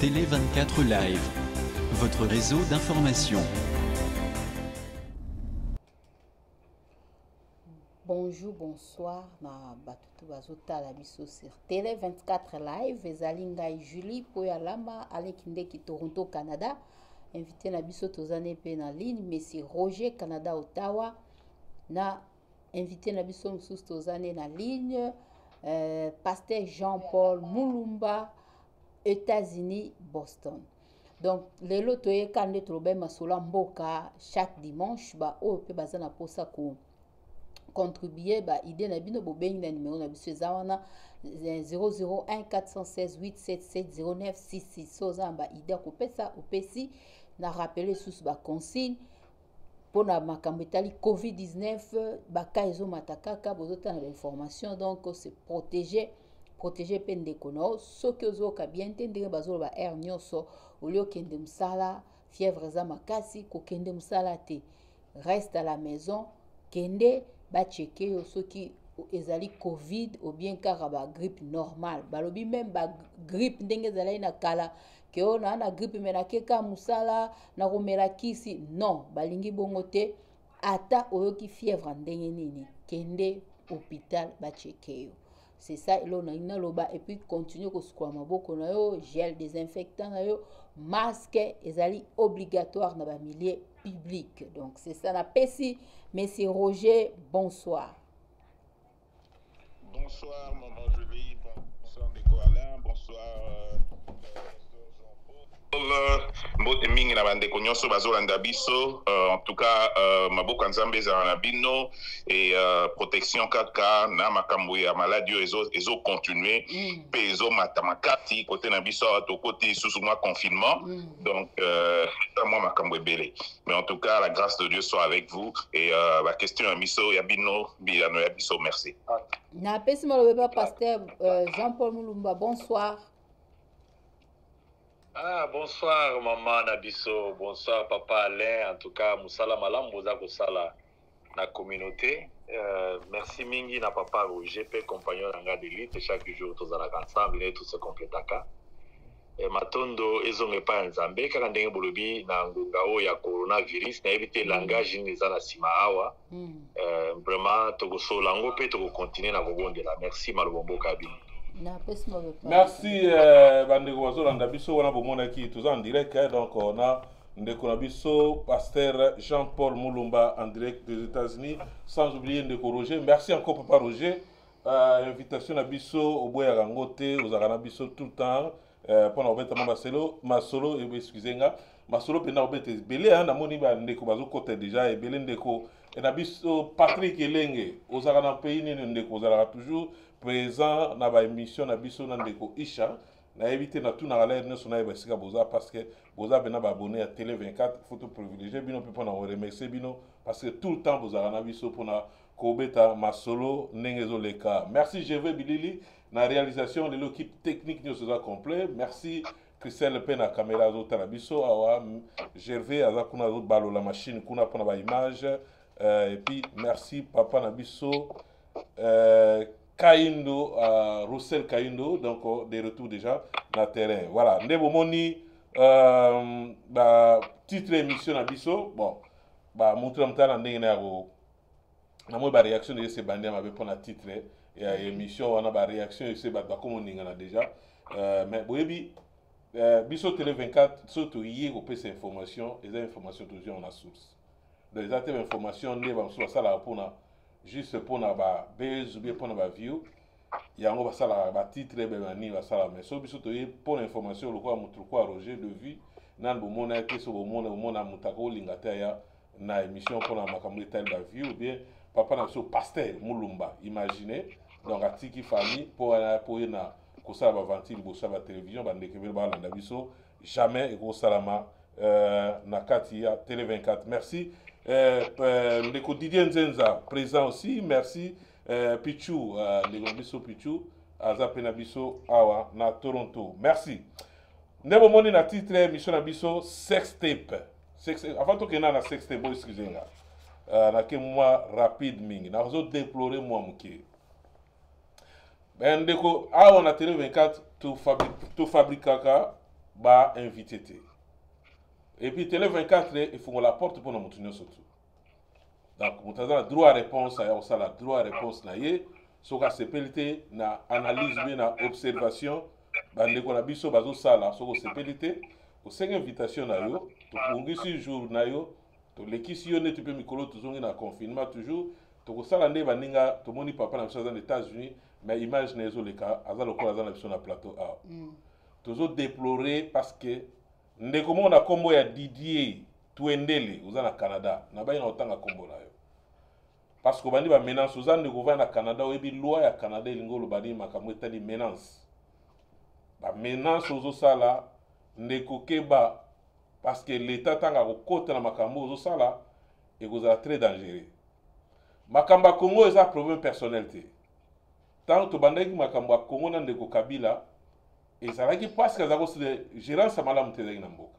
Télé 24 Live, votre réseau d'information. Bonjour, bonsoir, na batutu bazota la biso sur Télé 24 Live, ezalinga Julie Poyalama, Alekinde ki Toronto, Canada. Invité na biso tozane pe na ligne, Messi Roger, Canada, Ottawa. Na invité na biso msusu tozane na ligne, Pasteur Jean-Paul Mulumba, États-Unis, Boston. Donc, lelo toye kande trobe masola mboka chaque dimanche, ba o pe bazana posa ko contribuer ba idée na bino bobengi na numéro na biso ezawana 001 416 877 0966 soza ba idée ko pesa opesi na rappeler sous ba consigne pour na makambo etali COVID-19 ba ka ezo matakaka bozota na information, donc c'est protéger pe ndeko no soki ozoka bien te ndenge bazoloba air nyonso olio kende msala fièvre za makasi ko kende msala te, reste à la maison, kende ba checker yo soki ezali covid ou bien kaka ba grippe normale, balobi même ba grippe ndenge ezali na kala ke ona na grippe mena keka musala na komela kisi, non, balingi bongo te. Ata oyoki fièvre ndenge nini kende hôpital ba checker yo. C'est ça, il a loba et puis continue ko sukwa maboko na yo, gel désinfectant na yo, masque ezali obligatoire na ba milieu public. Donc c'est ça na pesi. Monsieur Roger, bonsoir. Bonsoir maman Julie, bonsoir Nico Alain, bonsoir mbote mingi na bandeko nyonso bazolanda biso, en tout cas maboko nzambe ezala na bino et protection kaka na makambo ya maladie ezo continuer pe ezo matamakati côté na biso to côté sous moi confinement, donc moi makambo ebele, mais en tout cas la grâce de Dieu soit avec vous et la question ya biso ya bino bilano ya biso, merci. Na pesi maloba pasteur Jean-Paul Mulumba, bonsoir. Ah, bonsoir maman Nabiso, bonsoir papa Alain, en tout cas musala malambo za kosala na communauté. Merci mingi na papa Roger pe compagnon nanga d'élite, chaque jour tozala ensemble et tout se complétaka. Matondo ezonge pa nzambe kaka ndenge bolobi na ngunga o ya coronavirus na éviter langage ni za na sima awa. Vraiment tokoso lango pe toko continuer na kobondela. Merci malobombo kabini. Merci bandeko bazolanda biso wana bomonaki toza en direct, donc on a ndeko na biso pasteur Jean-Paul Mulumba en direct des États-Unis, sans oublier ndeko Roger. Merci encore papa Roger, invitation na biso oboya rangote ozaka na biso tout le temps pendant obeta masolo et excusez-nga masolo pena obeta belé na moni ba ndeko bazokota déjà et belé ndeko na biso Patrick Elenge ozaka na pays ni ndeko ozala toujours présent na ba émission na biso na ndeko Isha na éviter na tout na la ne sona ba sika boza parce que boza bena ba abonné à Télé 24 photo privilégié bino pe pona remercier bino parce que tout le temps boza na biso pona kobeta masolo nengezo leka. Merci Gervais Bilili na réalisation de l'équipe technique nous sera complet. Merci Christelle Pen na caméra zota na biso awa Gervais aza kuna zo balo la machine kuna pona ba image et puis merci papa na biso Kaindo, Roussel Kaindo, donc des retours déjà dans le terrain. Voilà, Ndebo Moni, titre émission à Bisso, bon, montrer un temps dans l'énergie. Na moi, réaction de ces bandits m'avait pris un titre et émission, on a une réaction de ces bandits comme on a déjà. Mais oui, Bisso Télé 24, surtout hier, on peut ces informations, et les informations toujours on a source. Donc les informations, on est sur ça là pour juste pour na ba base ou bien pour na ba view yango basala ba titre be bani basala mais so biso to pour information le quoi mutu quoi Roger de vue nan bo mona ke so bo mona mutako lingata ya na émission pour na makambo tel ba view ou bien papa na so pasteur Mulumba, imaginez donc atiki famille pour na ko sala ba ventile bo sa ba télévision ba ndekebel ba landa biso jamais et ko salama na kati ya Télé 24. Merci le quotidien Nzenza présent aussi. Merci Pichou, le Bisso Pichou, Aza Penabiso Awa na Toronto. Merci. Nebo moni na titre émission na biso sex tape. Avant tout que na sex tape, excusez-moi. Na ke moi rapide mingi. Na zo déplorer moi muke. Ben ndeko awa na Télé 24 to fabrique kaka ba invité te. Et puis télé 24 il faut qu'on la porte pour nous tenir surtout. Donc nous avons droit à réponse à ça la droit à réponse na ye so ka sepelité na analyse bien na observation bande ko na biso bazo sala so ko sepelité ko senga invitation na yo to kungisi jour na yo to lekisi yo netu pe mikolo tozongi na confinement toujours to ko sala nde baninga to moni papa na biso dans les États-Unis mais image na ezo leka aza lokola aza na biso na plateau a tozo déplorer parce que ndeko mona kombo ya Didier Tuendele oza na Canada na bayi na otanga kombo na yo parce que bandi ba menace oza ndeko va na Canada oyebi loi ya Canada elingo lobani makambo etali menace ba menace ozo sala ndeko keba parce que l'état tanga kokota na makambo ozo sala ekozala très dangereux makambo ya Congo eza problème personnel te tant tobandaki makambo ya Congo na ndeko Kabila ezalaki parce que azako sile gérance malamu te ezalaki na mboka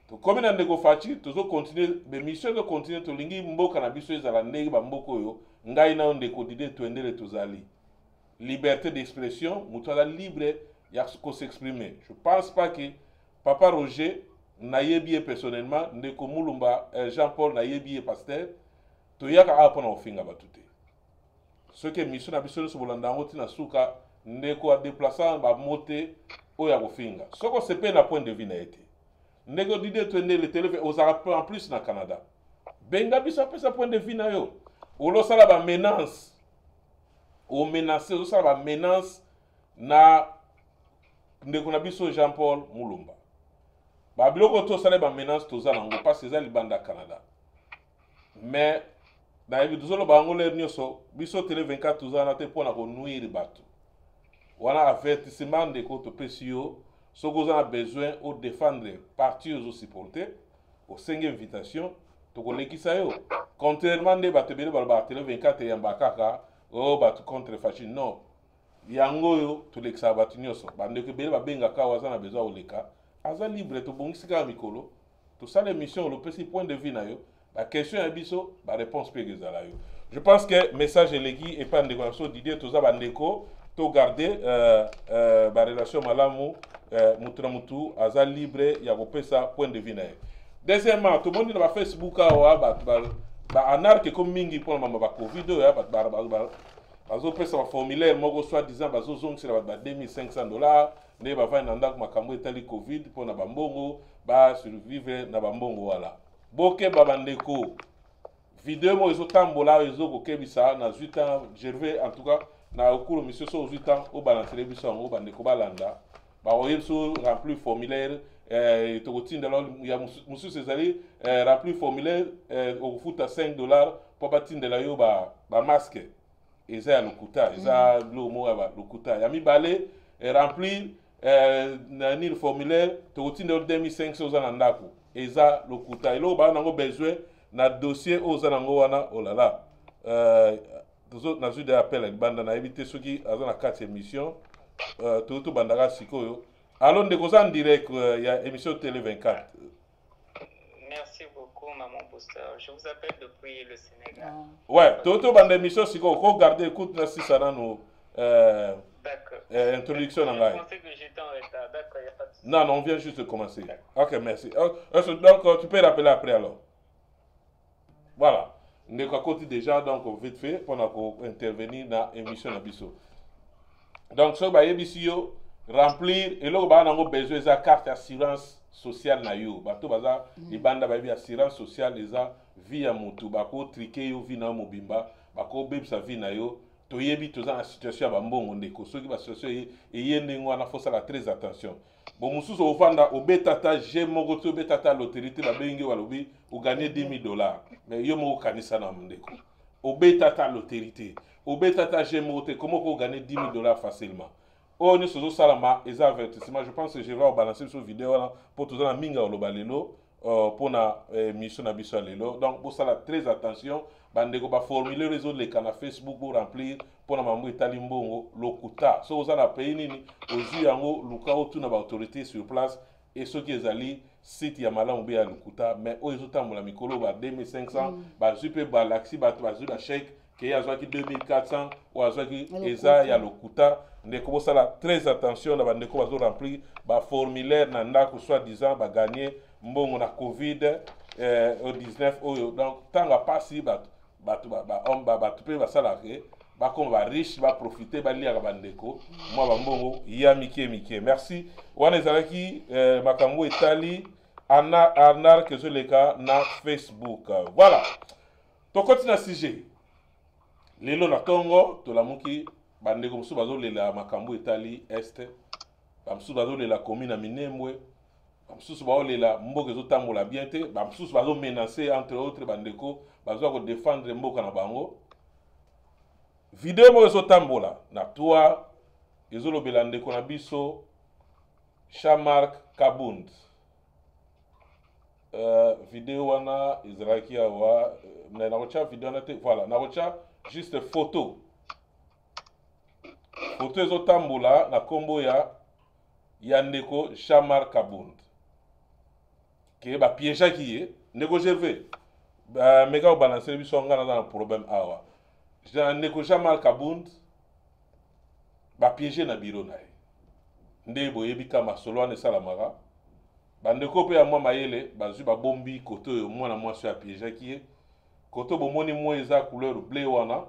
to comme na ndeko Fachi tozo continuer be mission de continuer to lingi mboka na biso ezala ndenge ba mboka oyo ngai na ndeko Didier Tuendele tozali liberté d'expression mutu aza libre ya ko s'exprimer. Je pense pas que Papa Roger nayebi personnellement ndeko Mulumba Jean-Paul nayebi pasteur to yaka apona ofinga batute ce que mission na biso so bolanda ngoti na suka ndeko a déplaçant ba moté oya kofinga soko sepe na point de vue na été ndeko Didier Tuendele télé aux en plus na Canada benga biso pesa point de vue na yo olo sala ba menace o menacer olo sala ba menace na ndeko na biso Jean-Paul Mulumba ba biloko to sala ba menace to zala ngo parce que libanda Canada mais na yebi tozolo ba ngole nyoso biso télé 24 tozana te pona ko nuire bato wana avertissement de ko to pesio so goza besoin au défendre parti aux supporter au 5e invitation to ko lekisa yo contrairement de bato bele ba télé 24 ya mbakaka o bato contre Fachi non yango yo to lekisa bato nyoso bande ko bele ba benga ka waza na besoin oleka aza libre to bongisika mikolo to ça l'émission le petit point de vue na yo la question ya biso ba réponse pe gezala yo je pense que message eleki et pas ndeko so Didier to za bandeko to garder ba relation malamu mutu na mutu aza libre ya kopesa point de vue na ye deuxièmement to moni na ba Facebook awa ba anarque comme mingi pour mama ba covid ya bazo pesa ba formulaire moko soit disant bazo zongisa ba $2500 ne ba va na ndako makambo etali covid pour na bambongo ba survivre na bambongo wala boke babandeko vidéo mo ezo tambola ezo kokebisa na 8 ans Gervais en tout cas na okulu monsieur so 8 ans au balancer biso ngo bandeko balanda ba oyeso remplir formulaire to kotinda lo ya musu ezali remplir formulaire okufuta $5 pour batindela yo ba masque eza ya lokuta eza lo mo ya lokuta ya mibale remplir na ni formulaire to kotinda 2500 za na ndako eza lokuta elo ba nango besoin na dossier oza nango wana olala tozo na jude appel banda na éviter ceux qui azana 4 émissions tout bandaka sikoyo alors ndeko za en direct ya émission télé 24. Merci beaucoup maman Booster. Je vous appelle depuis le Sénégal. Ouais, tout banda émission sikoyo ko garder écoute na sisana no d'accord. Introduction en live. Je pensais que j'étais en retard. D'accord, il y a pas de souci. Non, on vient juste de commencer. OK, merci. Donc tu peux rappeler après alors. Voilà. Nous avons déjà donc vite fait pour intervenir dans l'émission de Bisso. Donc, ce que vous avez remplir, et là, vous avez besoin de carte d'assurance sociale. Vous avez besoin d'assurance sociale, vie à Moutou, vous avez triqué, vous avez mobimba, vous avez besoin de vie. To yebi to za situation ba mbongo ndeko soki ba situation eyende ngwana faut sala très attention bon mususu ofanda obetata je moko to obetata l'autorité ba bengi walobi ou gagner $10,000 mais yo mo kanisa na ndeko obetata l'autorité obetata je moko comment ko gagner $10,000 facilement on est sur salama et avertissement je pense que je vais balancer sur vidéo là pour tout ça minga olobalelo pour na mission na biso lelo donc pour ça très attention bandeko ba formuler réseau les canaux Facebook pour remplir pour na mambo etali mbongo lokuta so za na pays nini ozu yango luka otu na ba autorité sur place et ceux qui ezali site ya malamu be ya lokuta mais o ezo tambola mikolo ba 2500 ba zupe ba laxi ba zu ba chèque ke azwaki 2400 ou azwaki eza ya lokuta ndeko bosala très attention na bandeko bazo remplir ba formulaire na ndako soi-disant ba gagner mbongo na covid au 19 oyo donc tanga pasi bato pe basala ke bakoma ba riche ba profiter baliaka bandeko mwa bambongo ya mike. Merci wana ezalaki makambo etali anar kezoleka na Facebook. Voilà, tokoti na sujet lelo na tongo tolamuki bandeko mosusu bazolela makambo etali este, bamosusu bazolela komi na Minembwe, bamosusu bazolela mboka ezotambola bien te, bamosusu bazomenace entre autres bandeko bazoa kodefendre mboka na bango. Video moko ezotambola na toa ezolobela ndeko na biso Jean-Marc Kabund. Video wana ezalaki awa na nakocha video na te, voilà, nakocha juste photo ezotambola na kombo ya ndeko Jean-Marc Kabund ke ba piégeaki ye ndeko Gervais meka obalancer biso nga na problème awa ndeko Jean-Marc Kabund ba piéger na bureau na ye nde boyebi kama solo wana esalamaka bandeko pe ya mwa mayele bazwi babombi koto oyo mwana mwasi ya piégeaki ye koto bomoni mwa eza couleur bleu wana.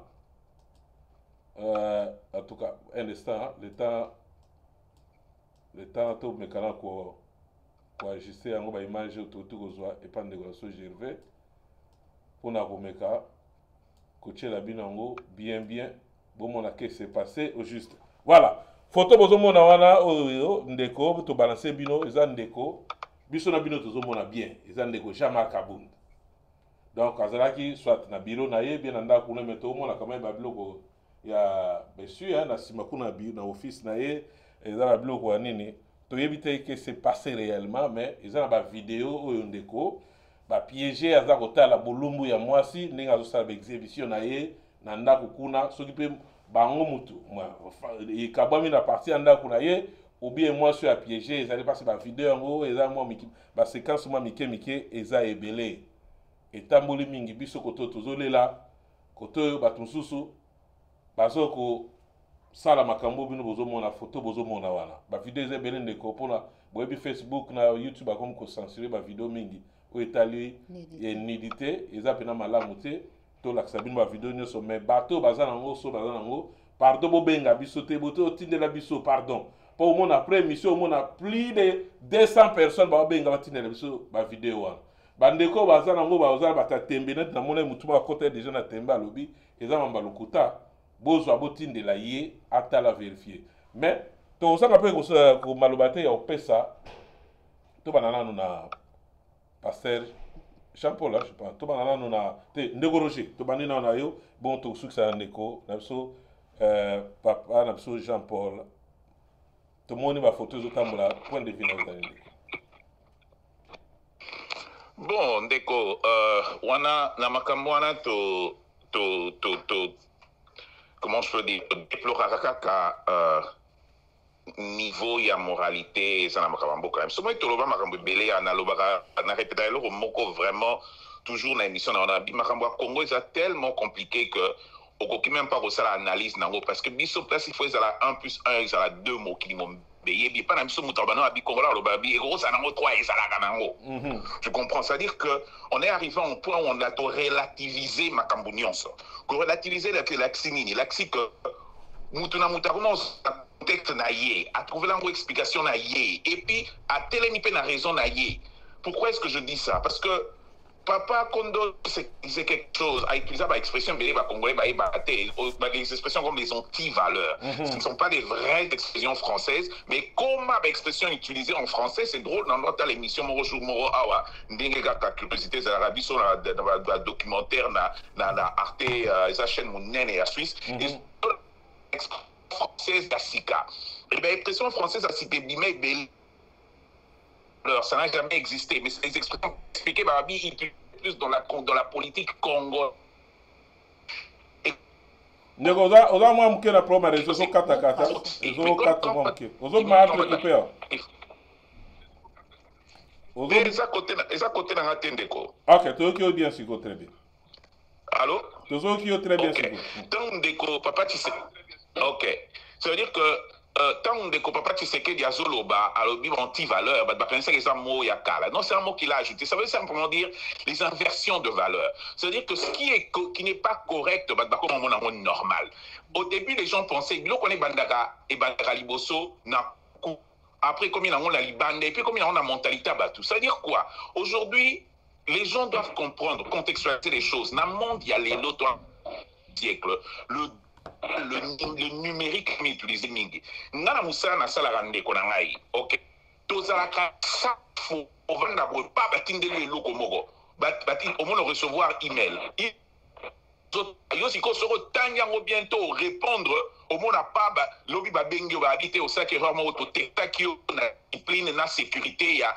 En tout cas, un instant, le temps tout me cala quoi ajuster un gros image autour et pas de grosso Gervais pour na komeka coacher la binango bien bon mon que c'est passé au juste. Voilà, photo bozo mona wana oyo ndeko to balancer bino eza ndeko biso na bino tozo mona bien eza ndeko Jean-Marc Kabund. Donc azalaki soit na bureau na ye bien anda kuna meto mona kama ba biloko ya besu ya na simakuna na office na ye eza ba biloko ya nini toyebi te que c'est passé réellement mais eza na ba vidéo oyo ndeko ba piéger aza kotala bolumbu ya mwasi ndenge azosala ba exhibition na ye na ndako kuna soki pe bango mutu ekabwami na partie ya ndako na ye ou bien mwasi ya piéger ezali pasi ba vidéo yango eza mwa ba séquence mwa mike eza ebele etamboli mingi biso koto tozolela koto bato mosusu bazoko sala makambo bino bozomona photo bozomona wana ba video eza ebele ndeko mpona boyebi Facebook na YouTube akomi kocensurer ba video mingi oyo etali nudité eza pena malamu te tolakisa bino ba video nyonso mais bato baza nango so baza nango pardon bobenga biso te boto otindela biso pardon po omona après émission omona plus de 200 personnes babenga batindela biso ba video wana bandeko baza nango baza batatembe net na mona mutu bakota déjà na tembe alobi eza mamba lokuta bozwa botindela ye atala vérifier mais tozanga pe ko maloba te ya opesa to banana na pasteur Jean-Paul je pense to banana na te ndeko Roger to banina na yo bon to suksa ndeko na biso papa na biso Jean-Paul to moni ba photo zotambola point de vue na ndeko. Bon ndeko wana na makambo wana to comment je peux dire, déplorer niveau ya moralité ça na makambo quand même somo toloba makambo belé analoba na répéter le moko vraiment toujours na émission na makambo Congo est tellement compliqué que okoki même pas ça l'analyse nango parce que biso place il faut ça 1 plus 1 ça la 2 mots qui m'ont payé pas na biso mutabano abi Congo la lobabi et gros ça nango 3 et ça la nango. Tu comprends, c'est à dire que on est arrivé à un point où on a tout relativisé makambo nyonso ko relativiser l'axinini l'axi que mutuna mutaruno texte na ye a trouvé l'ango explication na ye et puis a télémipé na raison na ye. Pourquoi est-ce que je dis ça? Parce que Papa Kondo c'est quelque chose a utilisé par expression belé congolais des expressions comme les anti-valeurs. Ce ne sont pas des vraies expressions françaises, mais comme expression utilisée en français, c'est drôle dans notre l'émission Moro Jour Moro Awa, Ndengega curiosité de l'Arabie sur la documentaire na Arte, sa chaîne Mounen et la Suisse. Française d'Asika. Et bien l'expression française d'Asika bimé belé. Alors, ça n'a jamais existé, mais ces expressions expliquées par Abi, plus dans la politique Congo. Oza mwa mke na problème rezo zo kata ezo kata mwa mke ozo ma récupérer eza côté na ngate ndeko. OK, toi qui audience go très bien. Allô? Toujours qui est très bien. Tant que papa tu sais. Ok. Ça veut dire que tant que papa tu sais que diazoloba alobi anti-valeur, bah penser que ça mot yakala. Non, c'est un mot qu'il a ajouté. Ça veut simplement dire les inversions de valeur. C'est-à-dire que ce qui n'est pas correct, bah comme on normal. Au début, les gens pensaient que l'on est bandaka et bandaka liboso na après comme on a libande et puis comme on a mentalité batou. Ça veut dire quoi? Aujourd'hui, les gens doivent comprendre, contextualiser les choses. Dans le monde, il y a les lots siècle. Le numérique mais utilisé mingi ngana musala na sala rande ko nangai OK tozala ka sa fo ovanda bo pa batindele eloko moko bati au moins recevoir email yo siko soko tanyango bientôt répondre au moins pas lobi ba bengi ba habiter au sac erreur mo to tekakio na discipline na sécurité ya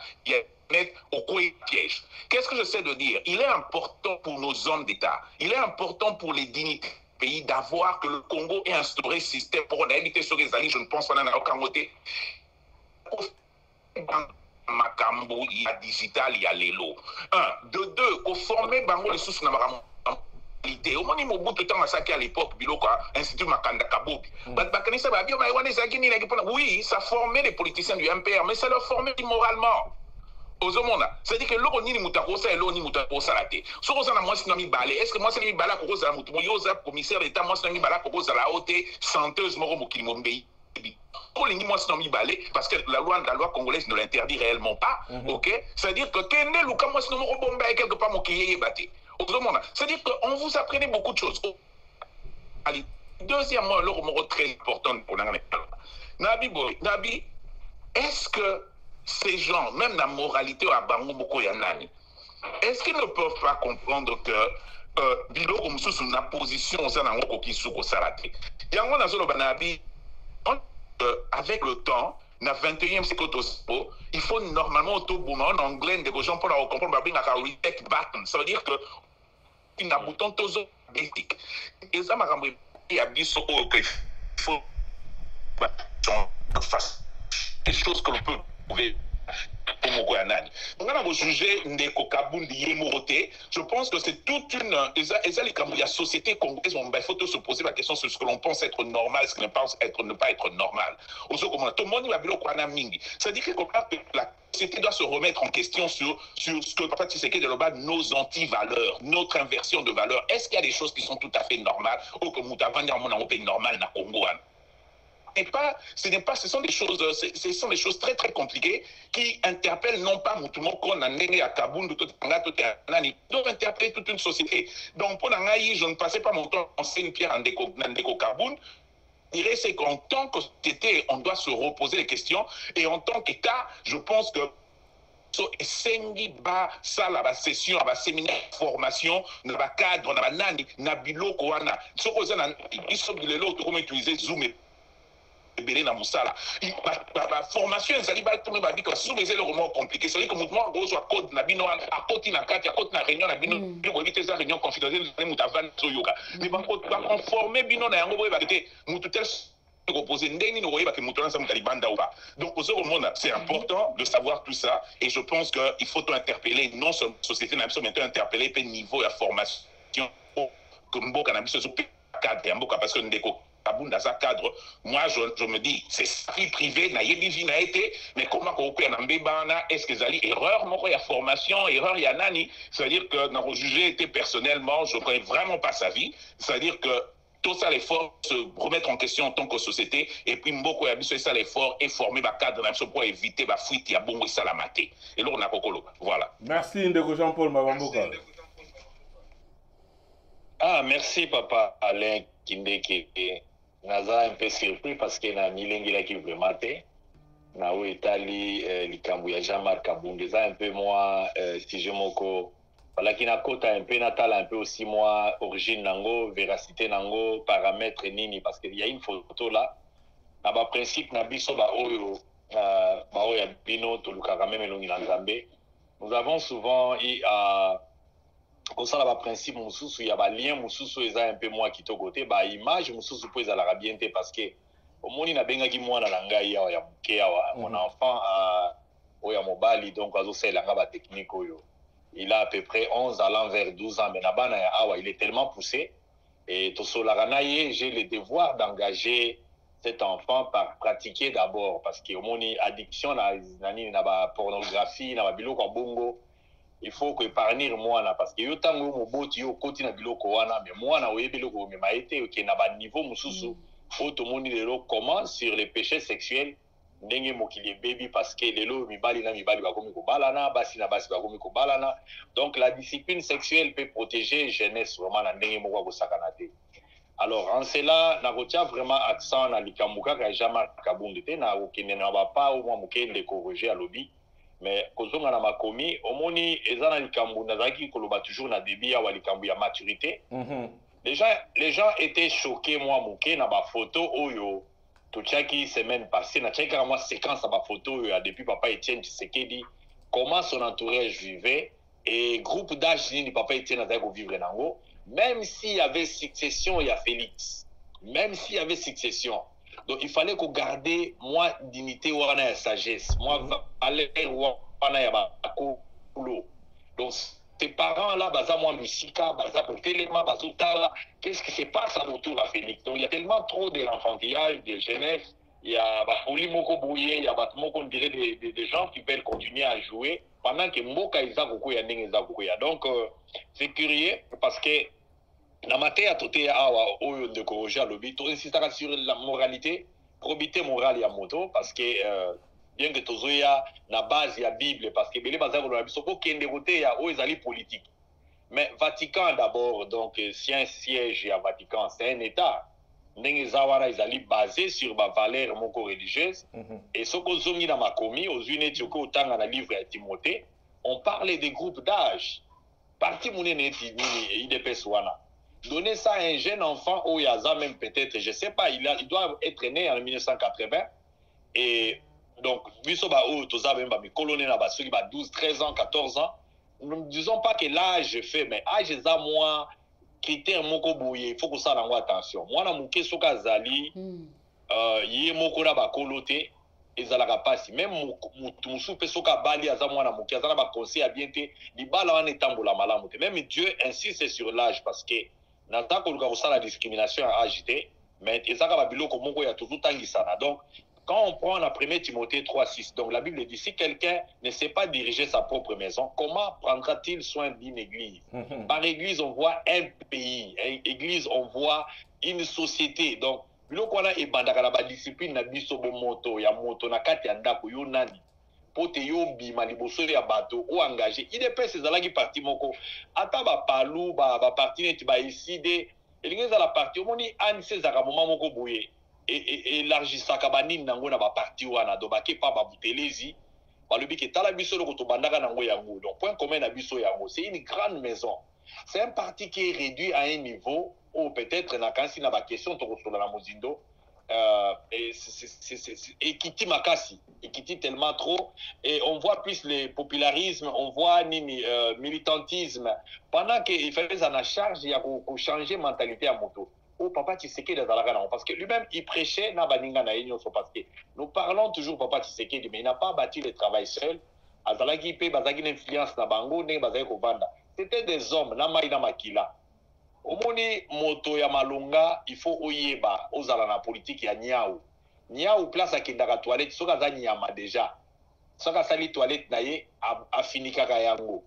net au coin piège. Qu'est-ce que j'essaie de dire? Il est important pour nos hommes d'État, il est important pour les dignités pays d'avoir que le Congo ait instauré un système pour éviter ce que je ne pense pas à aucun côté. Makambo, il y a digital, il y a l'élo. Un, de deux, qu'on formait bango les sous na qualité. Au moins, il m'a bout de temps à l'époque, Biloko, Institut Makanda Kabobi. Oui, ça formait les politiciens du MPR, mais ça leur formait immoralement. C'est-à-dire que l'on ni mutakosa et l'on ni mutakosa la tête. Ce qu'on a moi c'est nami balé. Est-ce que moi c'est nami bala pour cause la mutumoyosa commissaire d'État moi c'est nami bala pour cause la haute chanteuse moro mokilimombei. Pour les ni moi c'est nami balé parce que la loi congolaise ne l'interdit réellement pas. OK? C'est-à-dire que kende luka moi c'est moro bomba quelque part mokiye baté. C'est-à-dire qu'on vous apprenait beaucoup de choses. Allez, deuxièmement, le mot très important pour Nabi, est-ce que ces gens, même la moralité à Bango Boko Yanani, est-ce qu'ils ne peuvent pas comprendre que Bilo comme sous une position au sein de Kisuko Salate? Avec le temps, dans le 21e siècle, il faut normalement en anglais des gens pour comprendre reset button. Ça veut dire que il y a un bouton basic. Et ça m'a ramené à Bisso qu'il faut faire des choses que l'on peut trouver. Je pense que c'est toute une. La société congolaise, il faut se poser la question sur ce que l'on pense être normal, ce que l'on pense ne pas être normal. Tout le monde c'est-à-dire que la société doit se remettre en question sur ce que Papa Tshisekedi Dialoba, nos anti-valeurs, notre inversion de valeurs. Est-ce qu'il y a des choses qui sont tout à fait normales ou que Moutavandi en un pays normal na Congo? Ce sont des choses très très compliquées qui interpellent non pas Moutoumoko, Nandenge, Akabundu, Nani, doivent interpeller toute une société. Donc pour Nangaï, je ne passais pas mon temps à lancer une pierre en Ndeko Kabund. Je dirais c'est qu'en tant que société, on doit se reposer les questions et en tant qu'État, je pense que esengi ba sala ba session ba séminaire formation na ba cadre na ba nani na biloko wana soko za na biso bilelo to comment utiliser Zoom belé na musala ba formation ezali ba tout ba biko sous les éléments compliqués c'est que mouvement go soit code na bino a côté na carte a côté na réunion na bino ko éviter ça réunion confidentielle na mutavan so yoga mais ba ko ba conformer bino na yango boye ba te mututel reposer ndeni no boyeba ke mutola sa mutalibanda ou pas. Donc c'est important de savoir tout ça et je pense que il faut interpeller non seulement la société mais maintenant interpeller pe niveau de formation que mboka na biso cadre mboka parce que ndeko dans un cadre, moi je me dis, c'est sa vie privée, na yebi na été, mais comment qu'on peut en mbébana, est-ce que zali erreur, moi il y a formation, erreur il y a nani, c'est-à-dire que dans le jugé était personnellement, je ne connais vraiment pas sa vie, c'est-à-dire que tout ça l'effort se remettre en question en tant que société et puis mboko ya biso ça l'effort et former ba cadre na biso pour éviter ba fuite ya bongo ça la maté. Et là on a kokolo. Voilà. Merci Ndeko Jean-Paul Mabamboka. Ah merci papa Alain Kindeke. Naza un peu surpris parce que na milengi la qui vraiment té na o etali likambu ya Jean-Marc Kabunde ça un peu moi si je moko voilà qui na kota un peu natal un peu aussi moi origine nango véracité nango paramètre nini parce qu'il y a une photo là na ba principe na biso ba oyo ya bino to lukaka même elongi na Nzambe nous avons souvent comme ça là principe mususu ya ba lien mususu eza un peu moi kitoko te ba image mususu po eza la bien te parce que omoni na benga ki mwana na ngai ya muke ya mon enfant oya mobali donc azo sela nga ba technique oyo il a à peu près 11 allant vers 12 ans mais na bana ya awa il est tellement poussé Et Tosolaranaye, j'ai le devoir d'engager cet enfant par pratiquer d'abord. Parce qu'il y a une addiction à la pornographie, à la biloko bongo. Il faut que épargner moi là. Parce que yo tango mo boti yo koti na biloko wana. Mais moi na oye biloko me maïté qui na ba niveau mususu. Faut tout le monde commence sur les péchés sexuels. Ndenge mokili baby parce que lelo mibali na mibali bakomi ko balana basi na basi bakomi ko balana. Donc la discipline sexuelle peut protéger jeunesse vraiment na ndenge moko ko sakana te. Alors en cela na kotia vraiment accent na likambuka ka jama kabunde te na okende na ba pa au moins mokende corriger à lobby mais kozonga na makomi omoni ezana likambu na zaki koloba toujours na débit ya likambu ya maturité. Les gens étaient choqués moi moké na ba photo oyo Touchaki semaine passée, na tchaka moi séquence à ma photo depuis papa Etienne Tshisekedi comment son entourage vivait et groupe d'âge ni papa Etienne a vivre nango même s'il y avait succession il y a Félix même s'il y avait succession donc il fallait qu'on garder moi dignité wana ya sagesse moi valeur wana ya ba kolo donc tes parents là, baza moi musika, baza pour tellement bazotala, qu'est-ce qui se passe à autour à Félix? Donc il y a tellement trop de l'enfantillage, de jeunesse, il y a Bafoli Moko Bouye, il y a Batmoko, on dirait des gens qui veulent continuer à jouer pendant que Moka Izakoko ya Neng Izakoko ya. Donc c'est curieux parce que la matière à toté awa oyo de corriger à l'obit, on insiste sur la moralité, probité morale ya moto parce que bien que tozoya na base ya Bible parce que belé bazako na biso ko kende côté ya o ezali politique mais Vatican d'abord donc si un siège à Vatican c'est un état ndenge zawana ezali basé sur ba valeur moko religieuse et soko zongi na makomi aux unité ko tanga na livre ya Timothée on parle des groupes d'âge parti munene ni IDPS wana donner ça à un jeune enfant ou yaza même peut-être je sais pas il doit être né en 1980 et donc, biso ba o toza même ba mi colonné na ba soki ba 12, 13 ans, 14 ans. Nous ne disons pas que l'âge fait mais âge za moi critère moko boye, il faut que ça n'envoie attention. Moi na muke soka zali yé moko na ba koloté ezalaka pasi même musu pe soka bali aza mwana muke azana ba conseil à bien te li bala wana etambola malamu te. Même Dieu insiste sur l'âge parce que na ta ko luka la discrimination à âge te mais ezaka ba biloko moko ya toujours tangisana. Donc quand on prend la 1 Timothée 3,6, donc la Bible dit, si quelqu'un ne sait pas diriger sa propre maison, comment prendra-t-il soin d'une église? Par église, on voit un pays. Église, on voit une société. Donc, biloko wana ebandaka na ba discipline na biso bo moto ya moto na kati ya ndako yo nani pote yo bima liboso ya bato o engagé IDPS ezalaki parti moko ata ba palu ba parti neti ba iside elingi la parti omoni anise zaka moment moko boye élargissaka banini nango na ba parti wana do ba ke pa ba butelezi balobi ke tala biso loko to bandaka nango yango donc point commun na biso yango c'est une grande maison c'est un parti qui est réduit à un niveau ou peut-être na kansi na ba question to kosola na mozindo et Kiti Makasi, et Kiti tellement trop, et on voit plus le popularisme, on voit nini militantisme, pendant qu'il fallait en charge, il y a changer mentalité à moto. Oh, papa Tshisekedi parce que lui-même il prêchait na baninga na union parce que nous parlons toujours papa Tshisekedi mais il n'a pas bâti le travail seul azalaki pe bazaki l'influence na bango ndenge bazaki kovanda c'était des hommes na mai na makila omoni moto ya malonga il faut oyeba ozala na politique ya nyau place akendaka toilette soka za nyama déjà soka sali toilette na ye afinikaka yango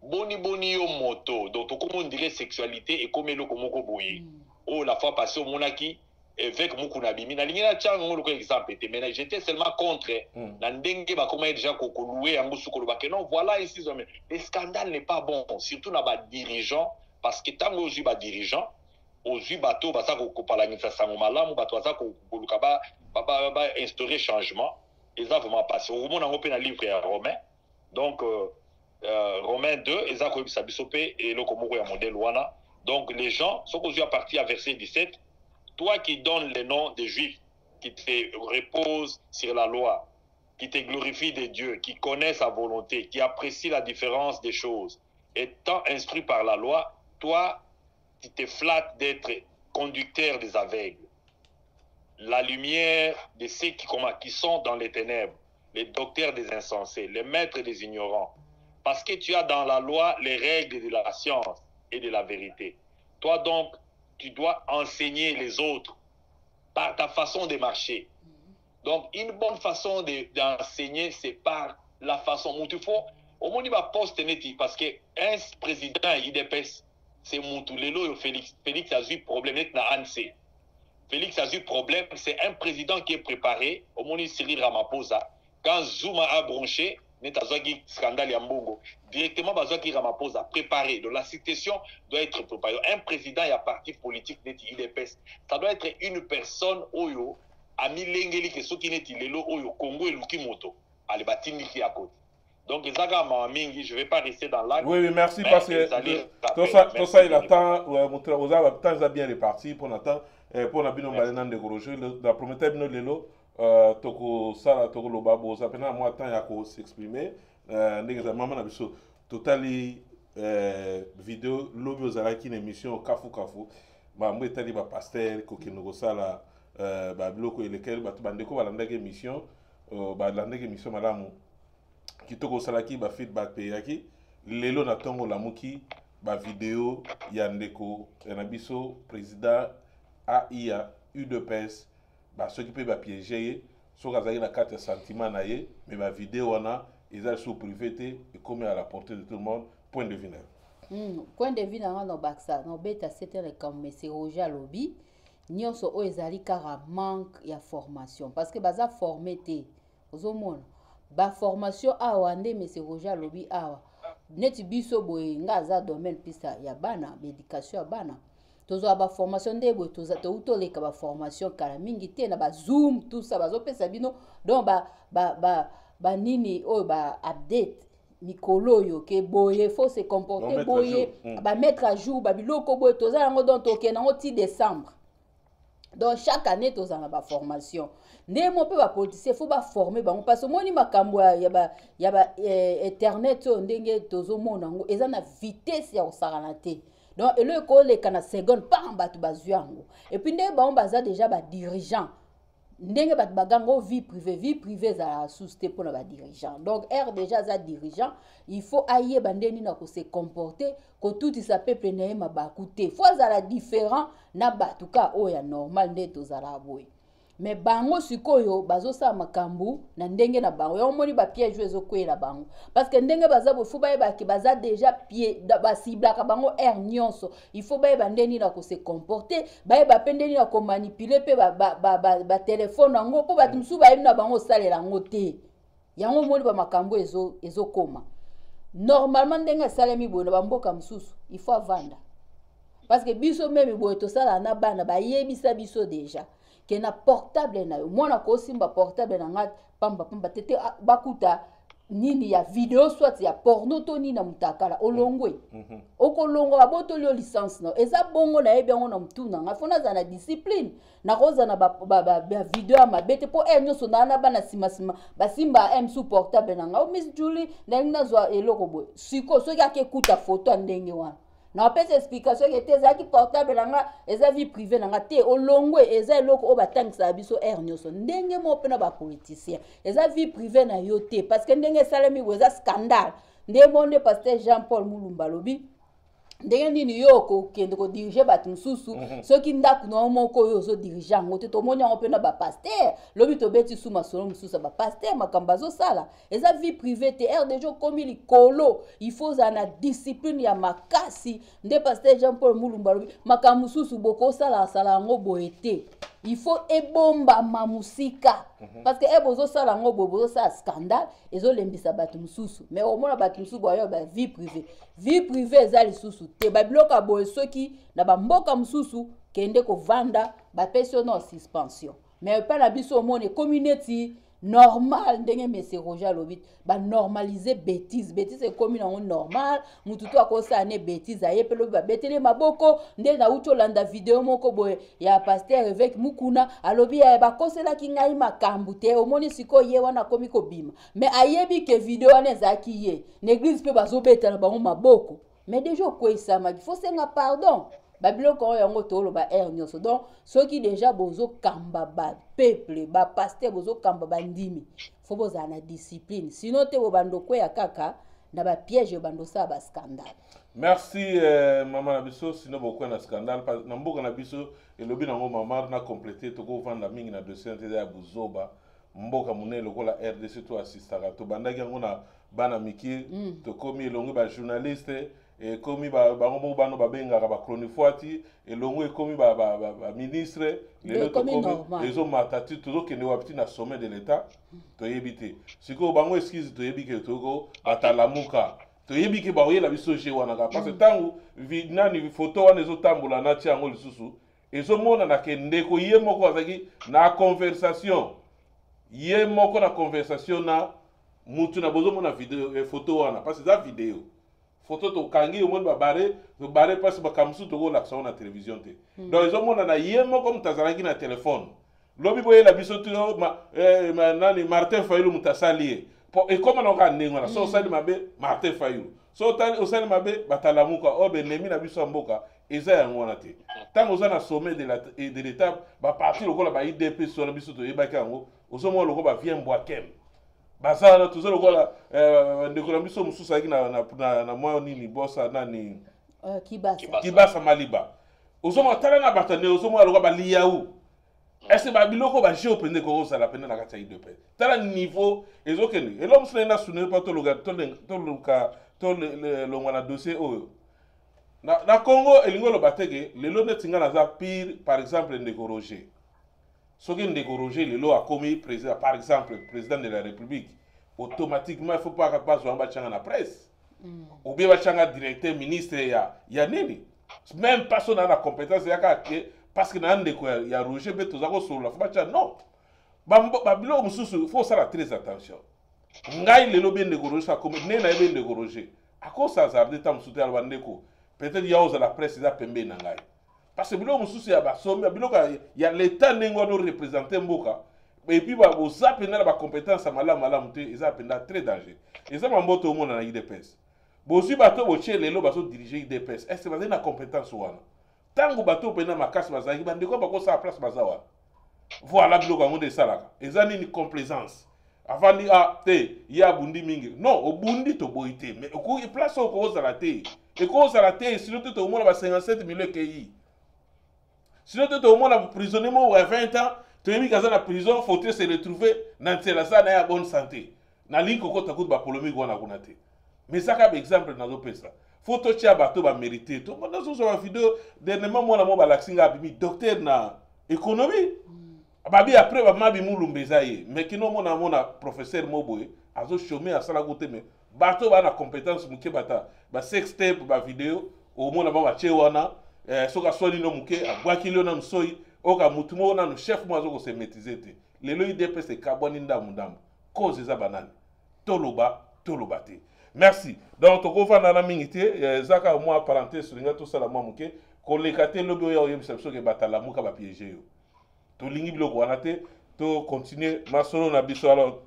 boni yo moto donc comment on dirait sexualité et comme eloko moko boye oh la fois passée au monaki avec Mukuna Bimi na lingina tchang ngolo exemple était mais j'étais seulement contre na ndenge ba comment déjà ko louer yango sukolo ba que non voilà ici le scandale n'est pas bon surtout na ba dirigeant parce que tant aux ba dirigeant aux bateau ba ça ko palangisa sango malamu bato za ko luka ba instaurer changement et ça vraiment passé au moment on na livre ya Romain donc Romains 2 et ça ko bisa bisope et le komoko ya modèle wana. Donc les gens sont aux à partir à verset 17. Toi qui donnes le nom des Juifs, qui te repose sur la loi, qui te glorifie de Dieu, qui connaît sa volonté, qui apprécie la différence des choses, étant instruit par la loi, toi qui te flattes d'être conducteur des aveugles, la lumière de ceux qui sont dans les ténèbres, les docteurs des insensés, les maîtres des ignorants, parce que tu as dans la loi les règles de la science et de la vérité. Toi donc, tu dois enseigner les autres par ta façon de marcher. Donc, une bonne façon d'enseigner, c'est par la façon où tu faut. Au moins, il va poster parce qu'un président IDPS, c'est Moutulelo et Félix. Félix a eu problème avec la ANC. Félix a eu problème, c'est un président qui est préparé. Au moins, Cyril Ramaphosa. Quand Zuma a bronché, Netazaki scandale Yambongo. Directement, Bazaki Ramaphosa préparé. Donc, la situation doit être préparée. Un président et un parti politique IDPS, ça doit être une personne Oyo. Ami Lengeli que ceux qui n'est Lelo Oyo Congo et Lukimoto. Allez, batini qui à côté. Donc, je ne vais pas rester dans l'acte. Oui, merci parce que tout ça, il attend. Le temps est bien réparti pour l'instant. Pour la bino malena de Gorojo, la prometteur bino lelo, toko sala toko loba boza pena moi temps ya ko s'exprimer. Ndenge maman na biso totali vidéo lobi ozala ki na émission kafu kafu. Ba mo etali ba pasteur ko kinoko sala ba biloko elekel ba bandeko balanda ke émission balanda ke émission malamu. Kitoko salaki ba feedback pe yaki lelo na tongo la muki ba vidéo ya ndeko na biso président AIA UDPS ba ceux qui peuvent piéger so kazaki na carte sentiment na ye mais ba vidéo wana ils sont privés et comme à la portée de tout le monde point de vue point de vue na no baksa no beta c'était comme monsieur Roger Lobby nyonso o ezali kara manque ya formation parce que baza formé te ozomona ba formation awa nde monsieur Roger Lobby awa neti biso boye ngaza domaine pista ya bana éducation ya bana tozo ba formation nde boye toza to leka ba formation kala mingi te na ba zoom tout ça bazo pesa bino donc ba nini o ba update mikolo yo ke boye faut se comporter boye ba mettre à jour ba biloko boye toza yango donc toke na ti décembre. Donc chaque année toza na ba formation ne mo pe ba politicien faut ba former bango parce que moni makambo ya ba internet ndenge tozo mona ngo eza na vitesse ya osakana te. Donc et le ko le kana seconde pas batu bazuango et puis ndenge ba baza déjà ba dirigeant ndenge batu bagango vie privée za susté pour ba dirigeant. Donc déjà za dirigeant il faut ailler bandeni na ko se comporter ko tout ça peuple na yema ba coûter faut za la différent na batu ka o ya normal nde to za la boy. Mais bango sikoyo bazo sa makambu na ndenge na bango yo moni ba piège ezo kwela bango parce que ndenge baza bo faut ba ki baza déjà pied ba cible ka bango nyonso il faut ba ndeni na ko se comporter ba pendeni na ko manipuler pe ba téléphone ngo po ba tumsu ba na bango salela ngo te yango moni ba makambu ezo koma normalement ndenge salemi bo na bamboka msusu il faut vendre parce que biso même bo to sala na bana ba yebisa biso déjà que na portable na yo mwana ko simba portable na ngat pamba tete bakuta nini ya video soit ya porno to ni na mutakala olongwe okolongo baboto lio licence no eza bongo na yebi yango na mtuna nga fona za na discipline na koza na ba video ya mabete po nyoso na bana sima basimba m sous portable na nga o Miss Julie na ngina zwa eloko boy siko soki akekuta photo ndenge wana na pesa explication que tes aki portable nanga eza vie privée nanga te olongwe eza eloko o batangisa biso nyoso ndenge mo pe na ba politicien eza vie privée na yo te parce que ndenge salami eza scandale ndenge monde pasteur Jean-Paul Mulumba lobi ndenge nini yo ko kende ko diriger batu nsusu soki ndaku na moko yo zo diriger ngo te to monya ngo pe na ba pasteur lobi to beti suma solo mususa ba pasteur makambazo sala eza vie privée te dejo komi likolo il faut za na discipline ya makasi nde pasteur Jean-Paul Mulumba lobi makamususu boko sala ngo boete il faut ebomba mamusika parce que ebozo sala ngo bozo sa scandale ezo lembisa batu mususu mais au moins batu mususu boyo ba vie privée eza lisusu te babiloka boye soki na bamboka mususu kende ko vanda ba pension suspension mais pas la biso mone community normal ndenge monsieur Roger Lobit ba normaliser bêtise est comme une normal mutu to akosa ne bêtise ayepelo ba betele maboko nde na uto landa video moko boye ya pasteur avec mukuna alobi ya ba kosela kingai makambu te omoni siko ye wana komi ko bima mais ayebi ke video wana ezaki ye l'église pe bazobeta na bango maboko mais déjà ko isama il faut senga pardon babilo ko yango tolo ba nyonso donc ceux qui déjà bozo kamba ba peuple ba pasteur bozo kamba ba ndimi faut boza na discipline sinon te bo bando ko ya kaka na ba piège bandosa ba scandale. Merci maman Nabiso, sinon beaucoup na scandale na mboka na biso elobi nango mama na compléter to ko vanda mingi na dossier te ya buzoba mboka munene lokola RDC to assistaka to bandaki yango na bana miki to komi elongo ba journaliste et komi bango bano babengaka ba chronifoati elongo ekomi ba ministre lelo to komi ezo matati to kende wapiti na sommet de l'état to yebite siko bango excuse to yebike to ko atalamuka to yebike ba oyela biso je wana ka parce tangu nani photo wana ezo tambola na ti yango lisusu ezo mona na kende ko ye moko azaki na conversation ye moko na conversation na mutu na bozo mona video photo wana parce que za vidéo photo to kangi au monde to bare parce ba kamsu to go l'action na télévision te donc ezo mona na ye moko mutazalaki na téléphone lobi boye la biso to nani Martin Fayulu mutasali et comment on a nengona so sali mabe Martin Fayulu so tali osali mabe batalamuka obe nemi na biso mboka eza yango wana te tant oza na sommet de l'étape ba parti lokola ba IDP so na biso to yebaka yango ozomo lokola ba vient Boakem baza na tuzo lokola ndeko na biso mususu aki na mwa nini bossa nani kibasa maliba ozomo tala na batane ozomo lokola ba liaou. Est-ce que ba biloko ba jeu pende ko osala pende na kata IDP tala niveau ezokende elo musuna na sunne pa to loga to le ngwana dossier oyo na Congo elingo lo batege lelo netinga na za pire par exemple ndeko Roger soki ndeko Roger lelo a commis président par exemple président de la République automatiquement il faut pas zo ba changa na presse ou bien ba changa directeur ministre ya nini même pas son na compétence ya ka parce que na ndeko ya Roger beto za ko solo fa ba non ba bilo mususu faut ça très attention ngai lelo bien ndeko Roger a commis ne na bien ndeko Roger à cause ça ça de tam souter al ndeko peut-être ya oza la presse za pembe na ngai parce que bilo mususu ya ba sombe bilo ka ya l'état nengo no représenter mboka et puis ba oza pena ba compétence mala muté eza pena très danger eza mamboto mona na IDPS bosi bato boche lelo baso diriger IDPS est-ce que ba na compétence wana tango bato pena makasi bazaki bandeko bako sa place bazawa voilà bilo ka ngonde salaka eza nini complaisance avant ni te ya bundi mingi non obundi to boité mais ko place ko ozala te et ko ozala te sinon te au moins ba 57 millions KI sinon te au moins la prisonnier mo 20 ans to yemi kaza na prison faut se retrouver na tsela ça na ya bonne santé na linko ko takut ba polémique wana kuna te mais ça ka exemple na zo pesa faut to tia bato ba mériter to na zo so vidéo dernièrement moi na mo ba laxinga bimi docteur na économie babi après ba mabi mulumbeza ye mais kino mona professeur moboye azo chômer à sala gote mais bato ba na compétence muke bata ba sextape ba vidéo au mona ba che wana soka soli no muke abwaki lio na msoi oka mutumo na no chef mo azo ko se maîtriser te lelo IDP se kaboni ndamu cause za banane toloba te merci donc to ko fana na mingité zaka moi parenthèse linga to sala mo muke ko lekate lobi oyo yebisa biso ke batala muka ba piéger yo to lingi biloko wana te to continuer masolo na biso alors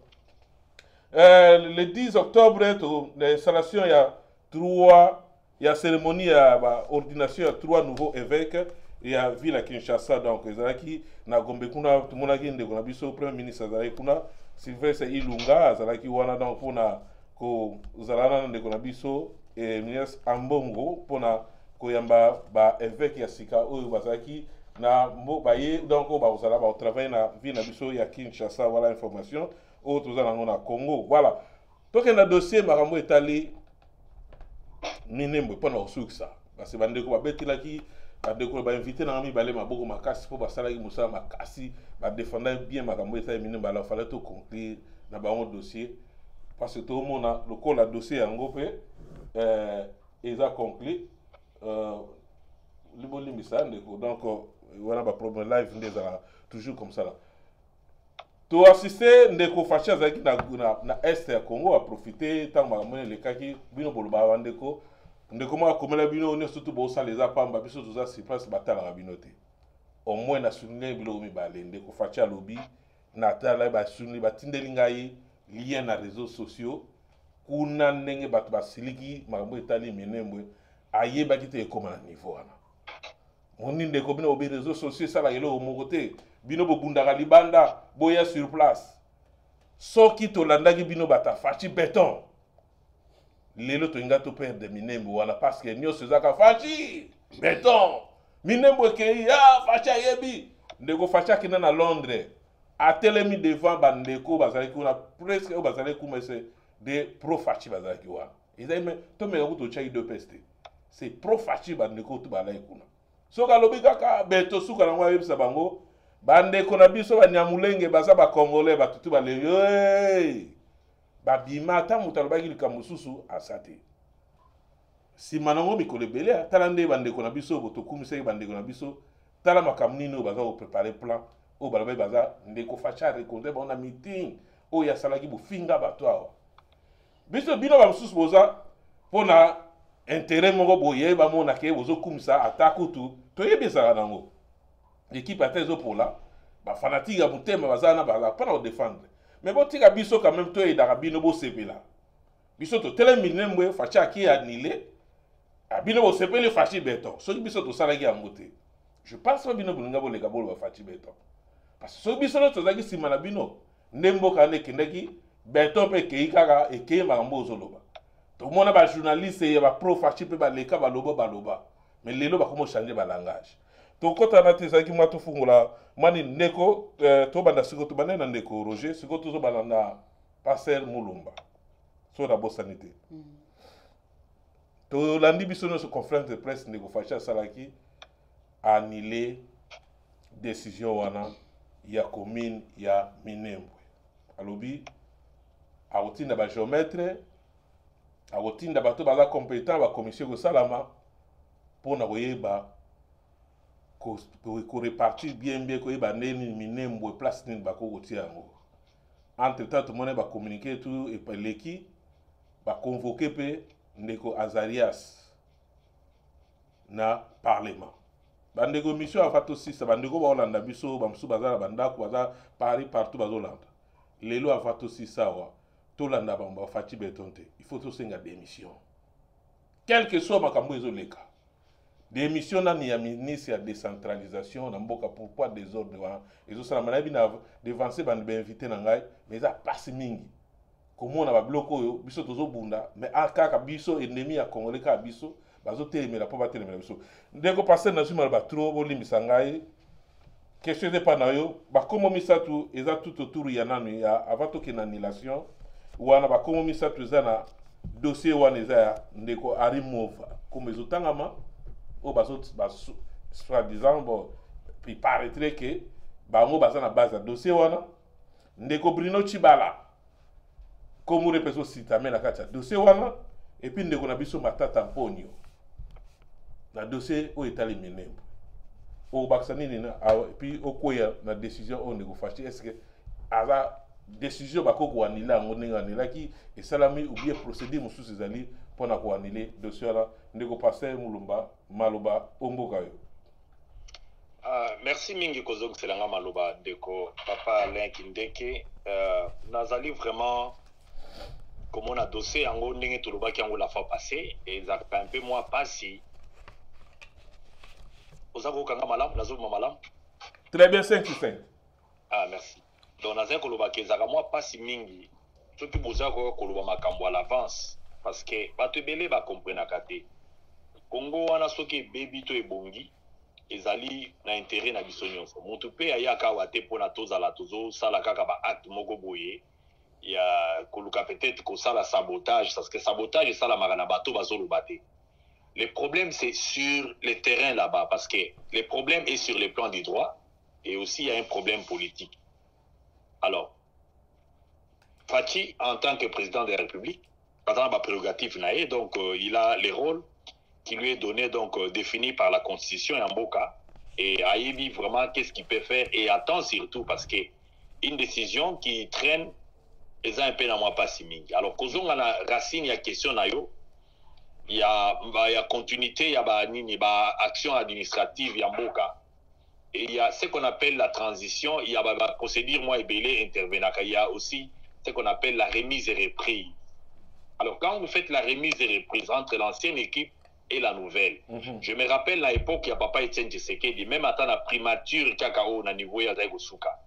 le 10 octobre to l'installation il y a cérémonie ya ordination ya 3 nouveaux évêques ya ville à Kinshasa donc ezalaki na Gombe kuna tumonaki ndeko na biso premier ministre azalaki kuna Sylvestre Ilunga azalaki wana donc pona ko zalana ndeko na biso ministre Ambongo pona koyamba ba évêque ya sika oyo bazalaki na baye donc ba osala ba travailler na ville na biso ya Kinshasa voilà information au tozala na Congo voilà donc na dossier makambo etali minembo pona osukisa parce que bandeko babetelaki bandeko ba invité na mi balé maboko makasi po basala ki musala makasi ba défendre bien makambo etali minembo alors fallait to conclure na ba dossier parce que tout le monde a le col la dossier yango pe ils a conclu le bolimisa ndeko donc voilà ba problème live ndeza toujours comme ça là to assister ndeko facha zaki na est ya Congo a profiter tant ba mone le kaki bino boloba wandeko ndeko ma komela bino ne surtout bo sa les apamba biso toza si place batala ga bino te au moins na sunne bilo mi bale ndeko facha lobby na tala ba sunni batindeli ngai lien na réseaux sociaux kuna ndenge bato basiliki makambo etali menembwe ayebaki te ekoma na niveau wana moni ndeko bino obi réseaux sociaux sala yelo moko te bino bobundaka libanda boya sur place soki tolandaki bino bata faci béton lelo toinga to perdre minembo wana parce que nyonso ezaka faci beton minembo ekei ya faci ayebi ndeko faci akenda na Londres atelemi devant bandeko bazalaki kuna presque oyo bazalaki kuma ese de pro faci bazalaki wana ezali me tomeka kutu otiaki deux peste c'est pro faci bandeko tu balaki kuna soki alobi kaka beto suka nango ayebisa bango bandeko na biso banyamulenge baza bakongolais batutu baleyo babima ata moto alobaki likambo mosusu asa te nsima nango mikolo ebele tala nde bandeko na biso oyo tokumisaki bandeko na biso tala makambo nini oyo baza koprepare plan oyo balobaki baza ndeko faci arekonte bango na meeting oyo asalaki bofinga bato awa biso bino bamosusu boza mpona intérêt moko boye bamonake bozokumisa ata kutu toyebi ezala nango l'équipe ata ezopola bafanatike ya motema baza na baza mpona kodefendre mais botika biso quand même toyedaka bino bosepela biso totelemi minembo faci aki anile bino bosepeli faci beton soki biso tosalaki yango te je pense pas bino bolinga boleka boloba faci beton parce que soki biso no tozalaki nsima na bino nde mboka wana ekendaki beton mpe ekei kaka ekei makambo ozoloba tomona bajournaliste ya bapro faci mpe baleka baloba mais lelo bakoma ochange balangage tokotana te ezalaki mwa tofungola mani ndeko tobanda siko tobanda na ndeko Roger siko tozobanda na Pasteur Mulumba so na bosani te tolandi biso nyonso conférence de presse ndeko faci asalaki annulé décision wana ya commune ya Minembwe alobi akotinda bagéometre akotinda bato baza compétent bakomission kosalama mpona koyeba korepartir bien koyeba ndeni Minembwe place nini bakokotia yango entre temps tomone bacommuniqué tu eleki baconvoqué mpe ndeko Azarias na parlement bandeko mission afa tosisa bandeko baolanda biso bamosusu baza na bandako baza Paris partout bazolanda lelo afa tosisa awa tolanda bango bafaci beton te il faut tosenga démission quel que soit makambo ezoleka démission nani ya ministre ya décentralisation na mboka pourquoi désordre wana ezosala manayebi na devancer bandi bainvité na ngai mais eza pasi mingi komona babiloko oyo biso tozobunda mais kaka biso ennemi ya congolais kaka biso bazotelemela mpo batelemela biso ndeko Pasteur nazwi maloba tro bolimbisa ngai question eza epa na yo bakombo misato eza tout autour ya nanu ya avant tokende annulation wana bakombo misato eza na dossier wana eza ya ndeko Arimova kombo ezotangama oyo soi-disant bon il paraîtrait que bango baza na base ya dossier wana ndeko Bruno Chibala kombo repeso sitame na kati ya dossier wana epuis ndeko na biso Matata Mponyo na dossier oyo etali Minembwe obakisa nini epuis okwea na décision oyo ndeko faci est ce que aza décision bakoki koanile yango ndenge anilaki esalami ou bien procédure mosusu ezali mpona koanile dossier wana ndeko Pasteur Mulumba maloba omboka yo. Merci mingi kozongiselanga maloba ndeko papa Alain Kindeke nazali vraiment komona dossier yango ndenge tolobaki yango la fois passée ezalaka un peu moins pasi oza kokanga malamu nazobima malamu très bien 5-5 merci donc nazali kolobaki ezalaka moins pasi mingi soki boza koloba makambo à l'avance parce que bato ebele bakomprenaka te Congo wana soki ebebi to ebongi ezali na intérêt na biso nyonso moto mpe ayaka awa te mpona tozala tozosala kaka baacte moko boye ya koluka peut-être kosala sabotage parce que sabotage esalamaka na bato bazoloba te. Le problème c'est sur le terrain là-bas parce que le problème est sur le plan du droit et aussi il y a un problème politique. Alors Faci en tant que président de la République pendant ma prérogative nae donc il a les rôles qui lui est donné donc défini par la Constitution et en Mboka et Ayebi vraiment qu'est-ce qu'il peut faire et attend surtout parce que une décision qui traîne est un peu dans moi pas si mingi. Alors kozonga na racine ya question na yo il y a continuité il y a action administrative ya Mboka et il y a ce qu'on appelle la transition il y a procédure moi ebele intervenaka il y a aussi ce qu'on appelle la remise et reprise. Alors quand vous faites la remise et reprise entre l'ancienne équipe et la nouvelle. Je me rappelle à l'époque, il y a papa Etienne Tshisekedi, même à la primature, kakao na niveau ya Zaïgosuka.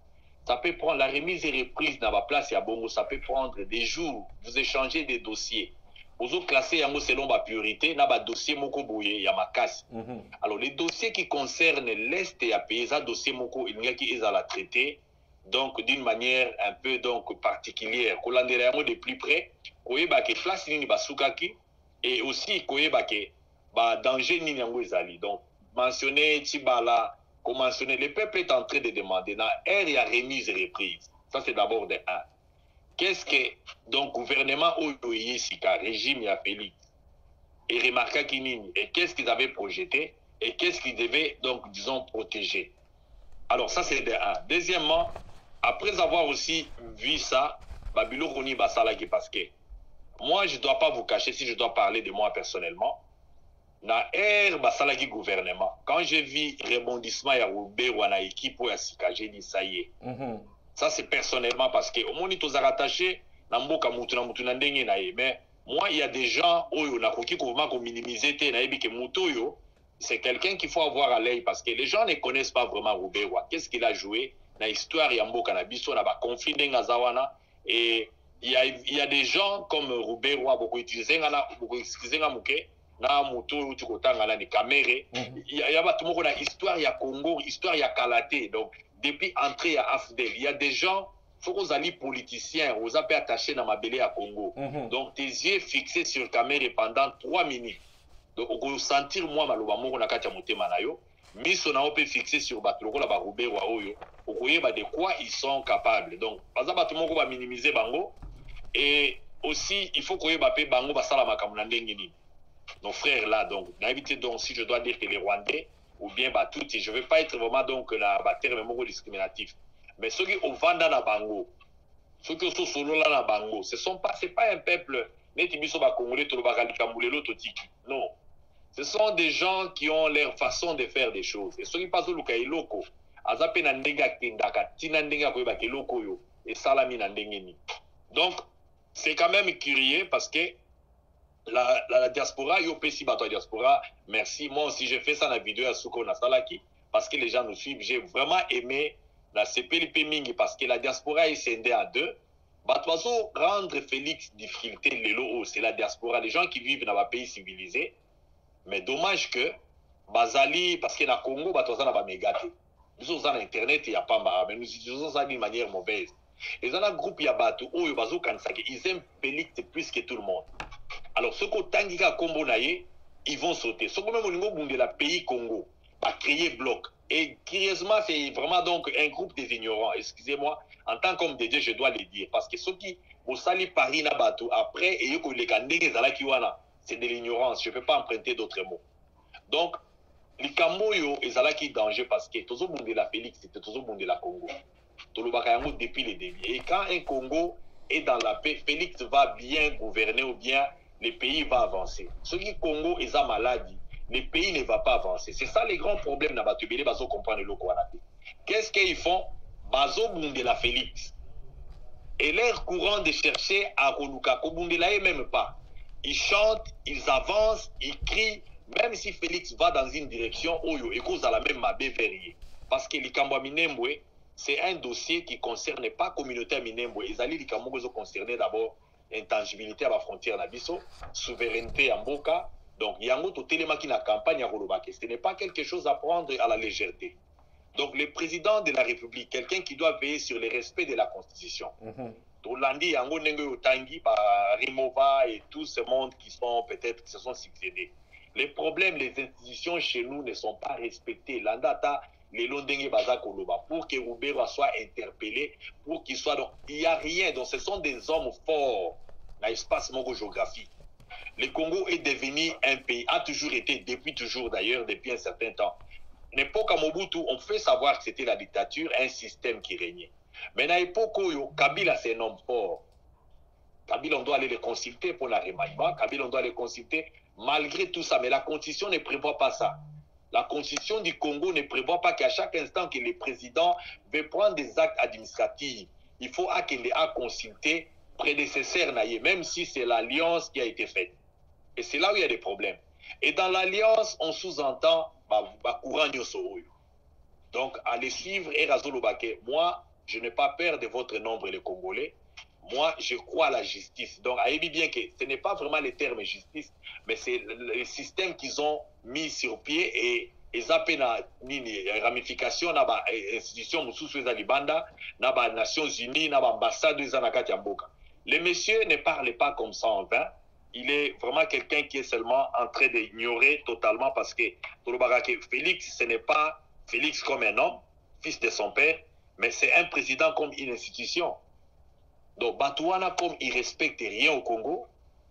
Ça peut prendre la remise et reprise dans la place, il y a bongo, ça peut prendre des jours, vous échangez des dossiers. Vous classez yango selon ma priorité, na ba dossier moko boye ya makasi. Alors les dossiers qui concernent l'est ya pays, ça dossier moko il y a qui est à la traiter donc d'une manière un peu donc particulière. Kolandela yango de plus près, koyeba ke place nini basukaki et aussi koyeba ke ba danger nini yango ezali. Donc mentionner Tibala, comme mentionner le peuple est en train de demander na ère ya remise et reprise. Ça c'est d'abord de 1. Qu'est-ce que donc gouvernement Oyoye Sika, régime ya Félix, et remarqua Kinini, et qu'est-ce qu'ils avaient projeté, et qu'est-ce qu'ils devaient donc, disons, protéger. Alors ça c'est de 1. Deuxièmement, après avoir aussi vu ça, Babilo Roni Basalaki, parce que moi je ne dois pas vous cacher, si je dois parler de moi personnellement, na ère Basalaki gouvernement, quand j'ai vu rebondissement ya Roubé ou na équipe ou ya Sika, j'ai dit ça y est. Ça, c'est personnellement parce que au moins, ils sont rattachés à Mboka Moutou na ndenge na ye. Mais moi, il y a des gens où on a compris qu'on minimiser que Moutoyo, c'est quelqu'un qu'il faut avoir à l'œil parce que les gens ne connaissent pas vraiment Roubewa. Qu'est-ce qu'il a joué dans l'histoire ya Mboka na biso na ba conflit d'Engazawana. Et il y a des gens comme Roubewa, beaucoup utilisé na Mouké, na Moutou, tu kotanga na ni Kamere. Il y a tout le monde histoire ya Congo, histoire ya Kalaté. Donc, depuis entrée à AFDEL, il y a des gens, il faut qu'on allie politiciens, aux appels attachés dans ma belle à Congo. Donc, tes yeux fixés sur caméra pendant 3 minutes. Donc, on peut sentir, moi, Maloba Moko Nakacha Mote Manayo, mais on a pu fixer sur Batuloko, la Baroubé, Waoyo, pour voyez de quoi ils sont capables. Donc, par exemple, Batumoko va minimiser Bango, et aussi, il faut qu'on ait Bango, Basalama Kamunandengini. Nos frères là, donc, n'invitez donc, si je dois dire que les Rwandais, ou bien Batouti, je ne veux pas être vraiment donc la terme discriminatif. Mais ceux qui ont vendu dans Bango, ceux qui sont solo là dans Bango, c'est pas un peuple, non. Ce sont des gens qui ont leur façon de faire des choses. Et ceux qui passent au Lukai Loko, Azape Nandenga Kendaka, Tinandenga Koyebake Loko yo, et Salami Nandengeni. Donc, c'est quand même curieux parce que la diaspora, Yopesi Bato diaspora, merci. Moi aussi, j'ai fait ça dans la vidéo à Souko Nasalaki parce que les gens nous suivent. J'ai vraiment aimé la CPLP Mingi parce que la diaspora est scindée en 2. Batoiso rendre Félix difficulté, Lelo, c'est la diaspora, les gens qui vivent dans un pays civilisé. Mais dommage que Bazali, parce que dans le Congo, Batoiso n'a pas mégate. Nous sommes sur Internet, il n'y a pas mal, mais nous utilisons ça d'une manière mauvaise. Et dans un groupe, il y a Batou, ils aiment Félix plus que tout le monde. Alors, ceux qui ont Tangika Combo Naye, ils vont sauter. Ceux qui ont même au niveau de la pays Congo, à créer bloc. Et curieusement, c'est vraiment donc un groupe des ignorants. Excusez-moi, en tant qu'homme de Dieu, je dois le dire. Parce que ceux qui ont sali Paris Nabatou, après, et c'est de l'ignorance. Je ne peux pas emprunter d'autres mots. Donc, les Kamoyo, ils sont danger parce que tout le monde de la Félix, c'était tout le monde de la Congo. Tout le monde depuis le début. Et quand un Congo est dans la paix, Félix va bien gouverner ou bien le pays va avancer. Ceux qui Congo, ils ont maladie. Le pays ne va pas avancer. C'est ça les grands problèmes dans Batubélé, Bazo comprendre le Kouanaté. Qu'est-ce qu'ils font? Bazo Bundela Félix. Et l'air courant de chercher à Koluka, Kobundela même pas. Ils chantent, ils avancent, ils crient, même si Félix va dans une direction, Oyo, et cause à la même Mabé Verrier. Parce que l'Ikamba Minembwe, c'est un dossier qui ne concerne pas la communauté Minembwe. Ils allaient l'Ikamba concerner d'abord intangibilité à la frontière Nabiso, souveraineté en Boka. Donc, il y a un autre élément qui n'a campagne à Rolobake. Ce n'est pas quelque chose à prendre à la légèreté. Donc, le président de la République, quelqu'un qui doit veiller sur le respect de la Constitution. Tolandi, Yango Nengo Yotangi, Rimova et tout ce monde qui sont peut-être qui se sont succédés. Les problèmes, les institutions chez nous ne sont pas respectées. Landata, les Londenge Bazakoloba, pour que Roubero soit interpellé, pour qu'il soit. Donc, il n'y a rien. Donc, ce sont des hommes forts dans l'espace géographique. Le Congo est devenu un pays, a toujours été, depuis toujours d'ailleurs, depuis un certain temps. L'époque à Mobutu, on fait savoir que c'était la dictature, un système qui régnait. Mais à l'époque où Kabila, c'est un homme fort. Kabila, on doit aller le consulter pour la remaniement. Kabila, on doit les consulter malgré tout ça. Mais la Constitution ne prévoit pas ça. La Constitution du Congo ne prévoit pas qu'à chaque instant que le président veut prendre des actes administratifs, il faut qu'il ait à consulter prédécesseur, même si c'est l'alliance qui a été faite. Et c'est là où il y a des problèmes. Et dans l'alliance, on sous-entend courant. Donc, à les suivre, et Razolobake, moi, je n'ai pas peur de votre nombre, les Congolais. moi, je crois à la justice. Donc, ayez bien que ce n'est pas vraiment le terme justice, mais c'est le système qu'ils ont mis sur pied et ils appellent la ramification dans les institutions de Libanda, dans les Nations Unies, dans l'ambassade de Zanakati Amboka. Le monsieur ne parle pas comme ça en vain. Il est vraiment quelqu'un qui est seulement en train d'ignorer totalement parce que Félix, ce n'est pas Félix comme un homme, fils de son père, mais c'est un président comme une institution. Donc, Batouana, comme il ne respecte rien au Congo,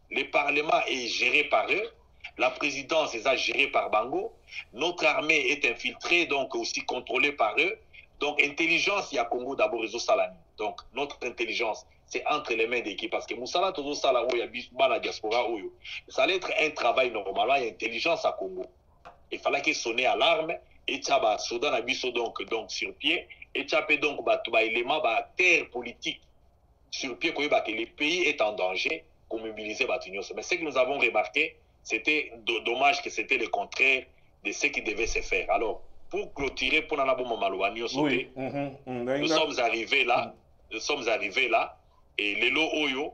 le Parlement est géré par eux, la présidence est gérée par Bango, notre armée est infiltrée, donc aussi contrôlée par eux. Donc, intelligence, il y a Congo d'abord, réseau Salani. Donc, notre intelligence, c'est entre les mains d'équipe. Parce que Moussala, tout ça, là où il y a la diaspora, ça allait être un travail normalement, il y a intelligence à Congo. Il fallait qu'il sonne alarme, et ça va, Soudan a mis donc sur pied, et ça peut donc, élément, terre politique sur pied, que le pays est en danger, pour mobiliser Batunios. Mais ce que nous avons remarqué, c'était dommage que c'était le contraire de ce qui devait se faire. Alors, pour clôturer, pour oui. Nous sommes arrivés là, et les lots Oyo,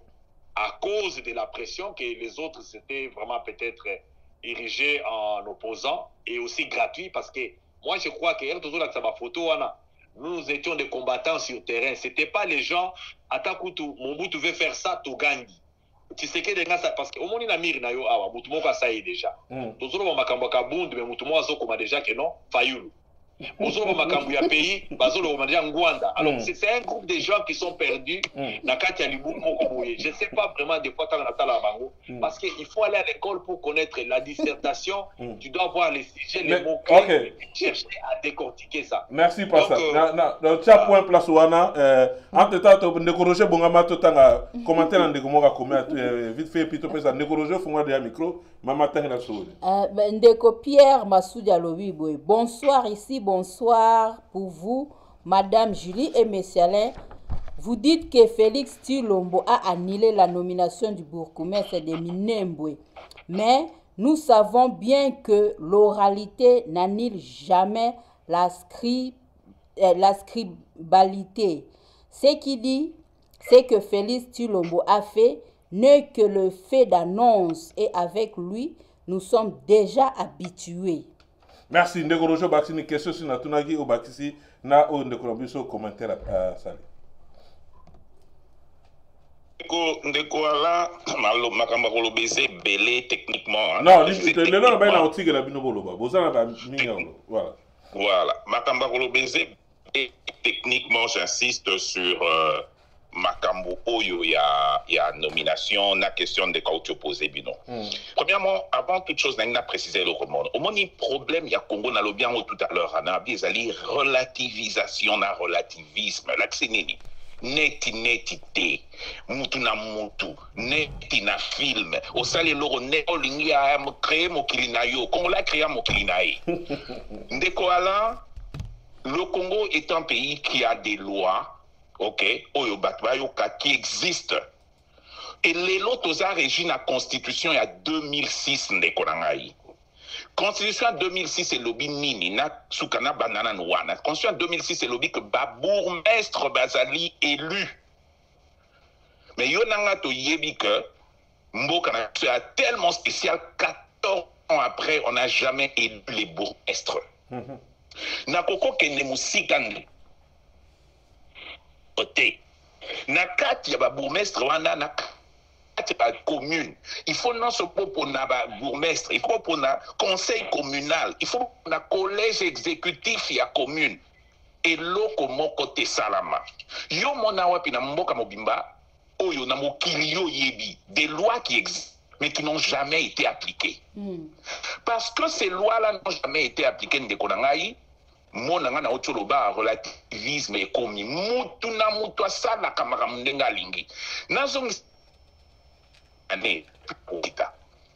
à cause de la pression que les autres s'étaient vraiment peut-être érigés en opposants, et aussi gratuit, parce que moi je crois que nous étions des combattants sur terrain. Ce n'était pas les gens, Mobutu veut faire ça, tu gagnes. Tu sais que parce que au moins na mire na yo awa mutu moko asayi déjà tozolo ba makambo ka bundu mais mutu moko azokoma déjà que non fayulu bozolo ba makambo ya pays bazolo ba déjà ngwanda. Alors c'est un groupe de gens qui sont perdus na kati ya libu moko boye. Je sais pas vraiment des fois tant na tala bango parce que il faut aller à l'école pour connaître la dissertation. Tu dois voir les sujets, les mots clés, chercher à décortiquer ça. Merci pour ça. Donc tu as point place wana entre temps tu décorger bongama totanga commentaire ndeko moka comment vite fait plutôt pesa décorger fungwa de micro mama tanga solo. Ndeko Pierre Massoudi alobi boy. Bonsoir ici, bonsoir pour vous madame Julie et monsieur Alain. Vous dites que Félix Tshilombo a annulé la nomination du bourgmestre de Minembwe. Mais nous savons bien que l'oralité n'annule jamais la scribalité. Ce qu'il dit, c'est que Félix Tshilombo a fait n'est que le fait d'annonce et avec lui, nous sommes déjà habitués. Merci. Ndeko Rojo Baki ni question sur Natunagi au Bakisi na o Ndeko Rojo commentaire à Sali. Ndeko ala makamba ko lobese belé techniquement. Non, le non ba na otige la bino boloba. Bozana ba minyo. Voilà. Voilà, makamba ko lobese techniquement j'insiste sur Makambo Oyo, il y a nomination, la question de quoi tu opposé bino. Premièrement, avant toute chose, on a précisé le monde. Au moins, il y a problème, il y a Congo, on a le bien tout à l'heure, on a dit relativisation, na relativisme, l'accès nini. Netité, mutu na mutu, neti na film, au sale loro ne olingi a créé mokili na yo, Congo l'a créé mokili na ye. Ndeko ala, le Congo est un pays qui a des lois. Ok, qui existe. Et les lots a régi la constitution il y a 2006 ndekonangai. Constitution 2006 c'est lobby nini na sukana banana noana. Constitution 2006 c'est lobby que bourgmestre Bazali élu. Mais yonanga to yebi que mboka na c'est tellement spécial 14 ans après on n'a jamais élu les bourgmestres. Na koko kende musikande. Na kati ya ba bourgmestre wana na kati ba commune il faut non se pour na ba bourgmestre il faut pour na conseil communal il faut na collège exécutif ya commune et loko moko te salama yo mona wapi na mboka mobimba oyo na mokili yo yebi des lois qui existent mais qui n'ont jamais été appliquées parce que ces lois là n'ont jamais été appliquées ndeko na ngai monanga na otoloba relativisme ekomi mutu na mutu asala kamaka mundenga lingi nazongi année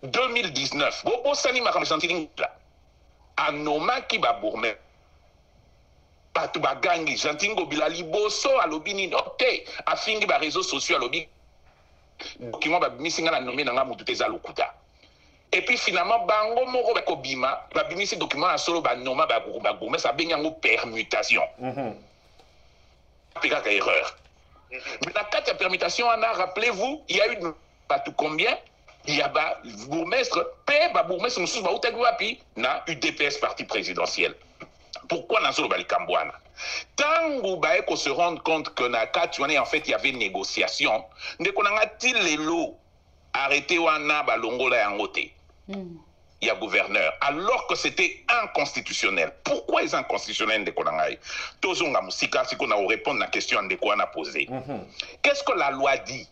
2019 bobo sani makam chantilinga anomaki ba bourgmestre batu bagangi chantingo bilali boso alobi nini ok afingi ba réseaux sociaux alobi document ba misinga na nomé nanga mutu teza lokuta. Et puis finalement, bango moko ba kobima, ba bimisi document na solo ba noma ba gourmet ça benyango permutation. Pika ka erreur. Mais la carte de permutation, rappelez-vous, il y a eu pas tout combien? Il y a bourgmestre, bourgmestre, na UDPS parti présidentiel. Pourquoi dans le Cambouana? Tant qu'on se rend compte que na en fait il y avait une négociation, dès qu'on a-t-il les lots arrêtés wana balongola yangote. Il y a gouverneur, alors que c'était inconstitutionnel. Pourquoi est inconstitutionnel de Konangaï? Tozonga Moussika, si on a répondre à la question de quoi on a posé. Qu'est-ce que la loi dit?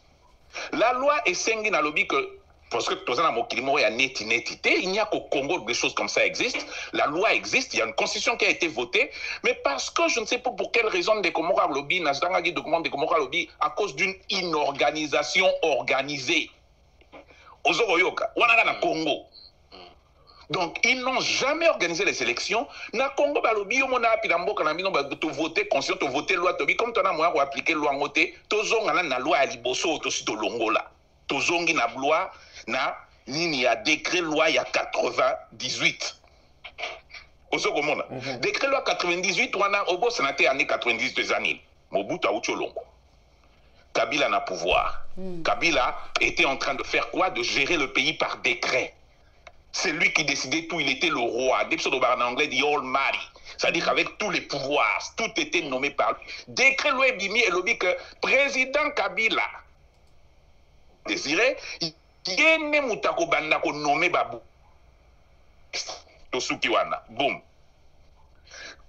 La loi est sengi na lobby que, parce que Tozana Mokilimo est netité, il n'y a qu'au Congo des choses comme ça existent. La loi existe, il y a une constitution qui a été votée, mais parce que je ne sais pas pour quelle raison des Komora lobby, Nasdangagi document des Komora lobby, à cause d'une inorganisation organisée. Ozoroyoka, Wananga na Congo. Donc, ils n'ont jamais organisé les élections. Na Congo, balobi, on a pilambo, na mino, voter conscient, voter loi, comme tu as moyen pour appliquer loi en côté, tozong na loi à liboso, to sito longola. Tozongi na loi, na ligne à décret loi il y a 98. Ozo komona. Décret loi 98, on a obo sénateur année 90 des années. Mobutu a Ucholongo. Kabila n'a pouvoir. Kabila était en train de faire quoi? De gérer le pays par décret. C'est lui qui décidait tout, il était le roi. En anglais dit Almighty. C'est-à-dire qu'avec tous les pouvoirs, tout était nommé par lui. Décret loi Bimi et lobby que président Kabila désiré, il y a un nommé Babou. Tosukiwana. Boum.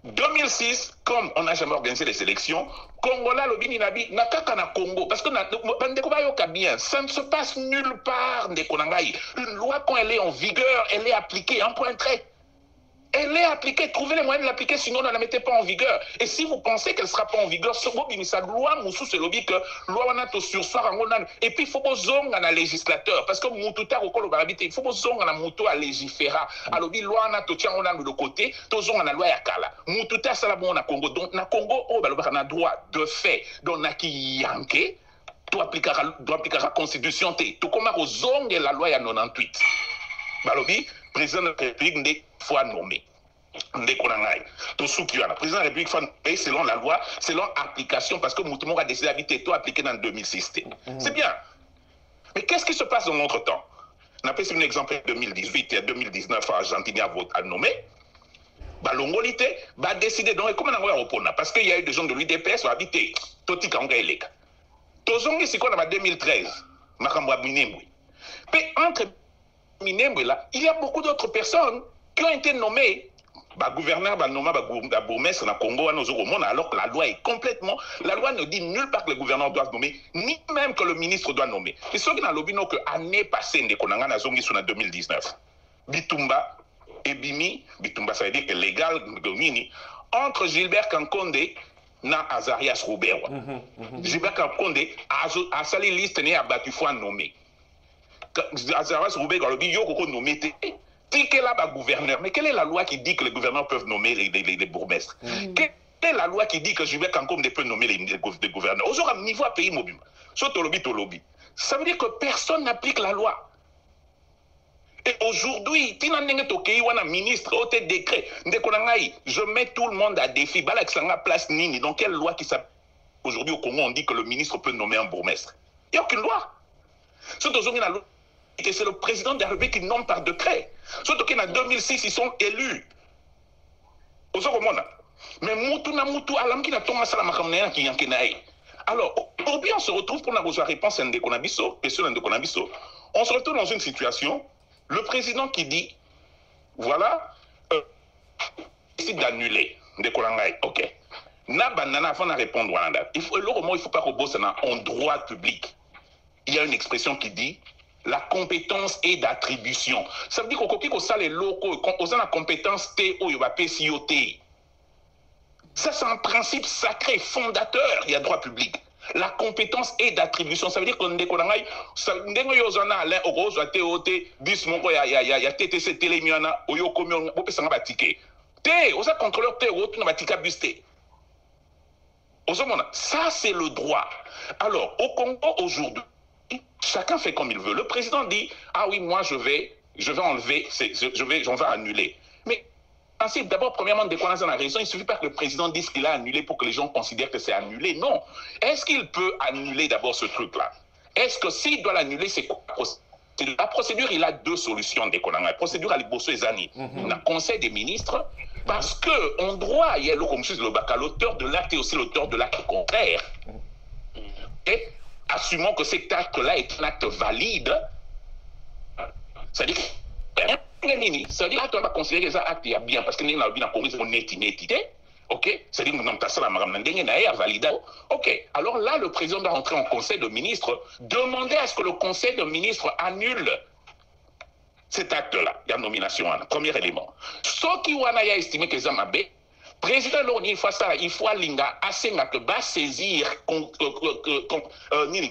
2006, comme on n'a jamais organisé les élections, Congola, le Bininabi, n'a qu'à na Congo. Parce que ça ne se passe nulle part, une loi, quand elle est en vigueur, elle est appliquée, un point trait. Elle est appliquée, trouvez les moyens de l'appliquer, sinon ne la mettez pas en vigueur. Et si vous pensez qu'elle ne sera pas en vigueur, ce loi, Moussou, c'est lobby que loi, on a tout sursoir, et puis il faut que zong à législateur, parce que Moutouta, il faut que zong à Moutou à légiféra. Alors, loi, on a tout tient, on a de côté, tout zong à loi à Kala. Moutouta, ça la bon à Congo. Donc, na Congo, on a droit de fait, donc, na qui yanké, doit appliquer la constitution, tout comme au zong et la loi à 98. Balobi, président de la République des fois nommé. Président de la République fois nommé selon la loi, selon application, parce que Moutoumou a décidé d'habiter tout appliqué dans 2006. C'est bien. Mais qu'est-ce qui se passe dans notre temps? On a pris un exemple en 2018 et 2019 à Argentine à nommer. Balongolité va décider donc comment on va répondre parce qu'il y a eu des gens de l'UDPS qui ont habité Toti Kanga Eleka. Tozongi c'est quoi en 2013 Makambwa Minembwe. Mais entre Minembwe là, il y a beaucoup d'autres personnes qui ont été nommées. Gouverneur, bourgmestre dans Congo, alors que la loi est complètement. La loi ne dit nulle part que le gouverneur doit nommer, ni même que le ministre doit nommer. Et ce qui est dans le que l'année passée, en 2019, Bitumba et Bimi, Bitumba ça veut dire que légal, entre Gilbert Kankonde et Azarias Robert. Gilbert Kankonde a sali liste et a battu fois nommé. Azarias Robert a nommé. Quel est le gouverneur? Mais quelle est la loi qui dit que les gouverneurs peuvent nommer les bourgmestres? Quelle est la loi qui dit que Gilbert Kankombe peut nommer les gouverneurs? Aujourd'hui, niveau à pays mobile, ça veut dire que personne n'applique la loi. Et aujourd'hui, ministre, au décret, je mets tout le monde à défi. Place Nini, dans quelle loi qui s'appelle? Aujourd'hui, au Congo, on dit que le ministre peut nommer un bourgmestre. Il n'y a aucune loi. C'est le président de la République qui nomme par décret. Surtout qu'en 2006, ils sont élus. Mais Moutou, Alam qui n'a pas qui alors, aujourd'hui, on se retrouve pour la réponse à Ndekonabiso, on se retrouve dans une situation, le président qui dit, voilà, décide d'annuler Ndekonangaï. Ok. Na banana avant de répondre, il ne faut pas reposer en droit public. Il y a une expression qui dit, la compétence est d'attribution. Ça veut dire qu'on a les locaux, on a la compétence T, il va PCOT. Ça, c'est un principe sacré, fondateur, il y a droit public. La compétence est d'attribution. Ça veut dire qu'on est ça, c'est le droit. Alors, au Congo, aujourd'hui, chacun fait comme il veut. Le président dit, ah oui, moi je vais enlever, j'en vais annuler. Mais principe, d'abord, premièrement, dès qu'on a la raison, il ne suffit pas que le président dise qu'il a annulé pour que les gens considèrent que c'est annulé. Non. Est-ce qu'il peut annuler d'abord ce truc-là? Est-ce que s'il doit l'annuler, c'est quoi la procédure? Il a deux solutions. La procédure à l'Ibosso et Zani. Le Conseil des ministres, parce qu'en droit, il y a l'auteur de l'acte et aussi l'auteur de l'acte contraire. Et assumons que cet acte-là est un acte valide, c'est-à-dire que c'est-à-dire que tu vas considérer que ça acte est bien parce que nous avons commis une honnêteté, ok? C'est-à-dire que nous avons validé. Ok. Alors là, le président doit rentrer en conseil de ministres, demander à ce que le conseil de ministres annule cet acte-là, la nomination, premier élément. Ce qui a estimé que ça m'a bien, président il faut ça, il faut linga asenga que va saisir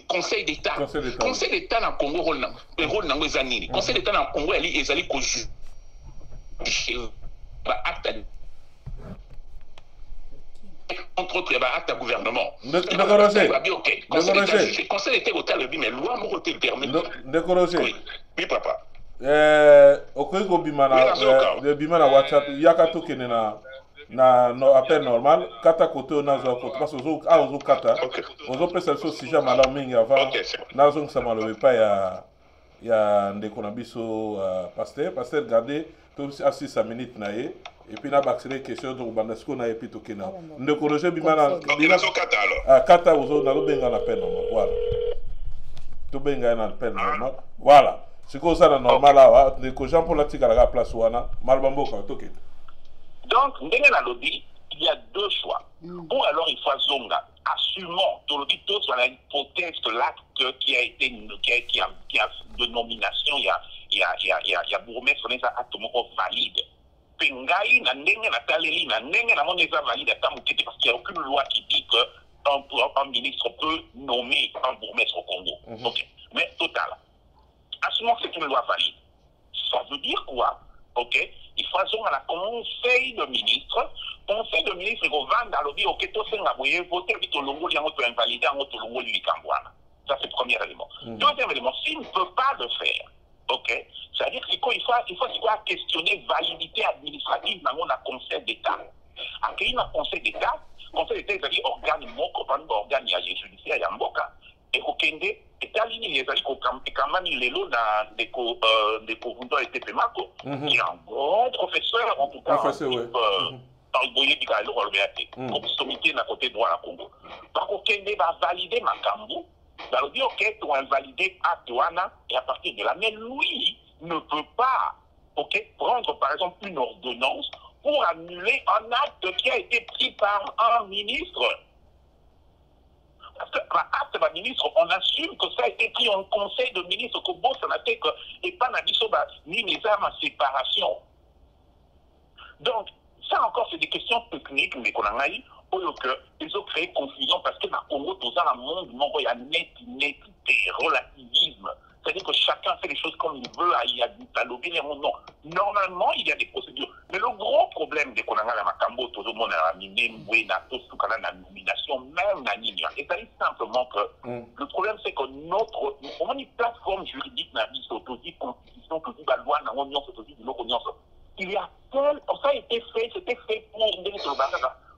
conseil d'État. Conseil d'État na Congo rôle nango ezanini. Conseil d'État na Congo ezali ko ba acte entre autres ba acte gouvernement. OK. Conseil d'État au tel mais loi mo ko te permet. Oui papa. Okoyiko bimana bimana WhatsApp yakato kenena na no appel normal kata kote onazo kote parce ozo ozo kata ozo pesa so sija mala mingi avant nazo nsama le pas ya ndeko na biso pasteur garder to assis 5 minutes na ye et puis na baxer question to bandasko na epi to kena ndeko Roger bimana kata alors kata ozo na lo benga na appel normal voilà to benga na appel normal voilà c'est comme ça normal là ndeko Jean Paul atika la place wana malbamboka to kena. Donc, il y a deux choix. Ou alors il faut zonga. Assumons, dans le but sur l'hypothèse que l'acte qui a été de nomination, il y a bourgmestre sur les actes valide. Pengai na ndenge na taleli na ndenge na moneza valide parce qu'il n'y a aucune loi qui dit qu'un ministre peut nommer un bourgmestre au Congo. Ok. Mais total. Assumons que c'est une loi valide. Ça veut dire quoi? Ok. Il faut à la conseil de ministres. Conseil de ministres, il faut vendre à l'objet, ok, tout ça, voter, vite au longo, il y a un autre invalidé, un autre longo, il y a ça, c'est le premier élément. Deuxième élément, s'il ne peut pas le faire, ok, c'est-à-dire qu'il faut questionner validité administrative dans le conseil d'État. Accueillir un conseil d'État, c'est-à-dire organe, organe, il y a judiciaire, il y a Mboka. Et au Kende, États-Unis, les alliés, quand même, il est là, des co-vundo et Tepemako, qui est un bon professeur, en tout cas, dans le boyer du Gallo, comme sommité d'un côté droit à Congo. Donc, au Kende va valider Makambu, va lui dire, ok, tu as invalidé Atuana, et à partir de là, mais lui ne peut pas, ok, prendre par exemple une ordonnance pour annuler un acte qui a été pris par un ministre. Parce que l'acte de ministre, on assume que ça a été pris en conseil de ministre, que bon, ça n'a été que, et pas ni les armes en séparation. Donc, ça encore, c'est des questions techniques, mais qu'on a eu, ils ont créé confusion parce que dans le Congo, tout ça, dans le monde, il y a net, relativisme. C'est-à-dire que chacun fait les choses comme il veut, il y a du talobé, non. Normalement, il y a des procédures. Mais le gros problème de Konanga la Makambo, tout le monde a mis la nomination, même la ligne. Et ça dit simplement que le problème, c'est que on a une plateforme juridique, la constitution, que la loi, la union, il y a ça a été fait, c'était fait pour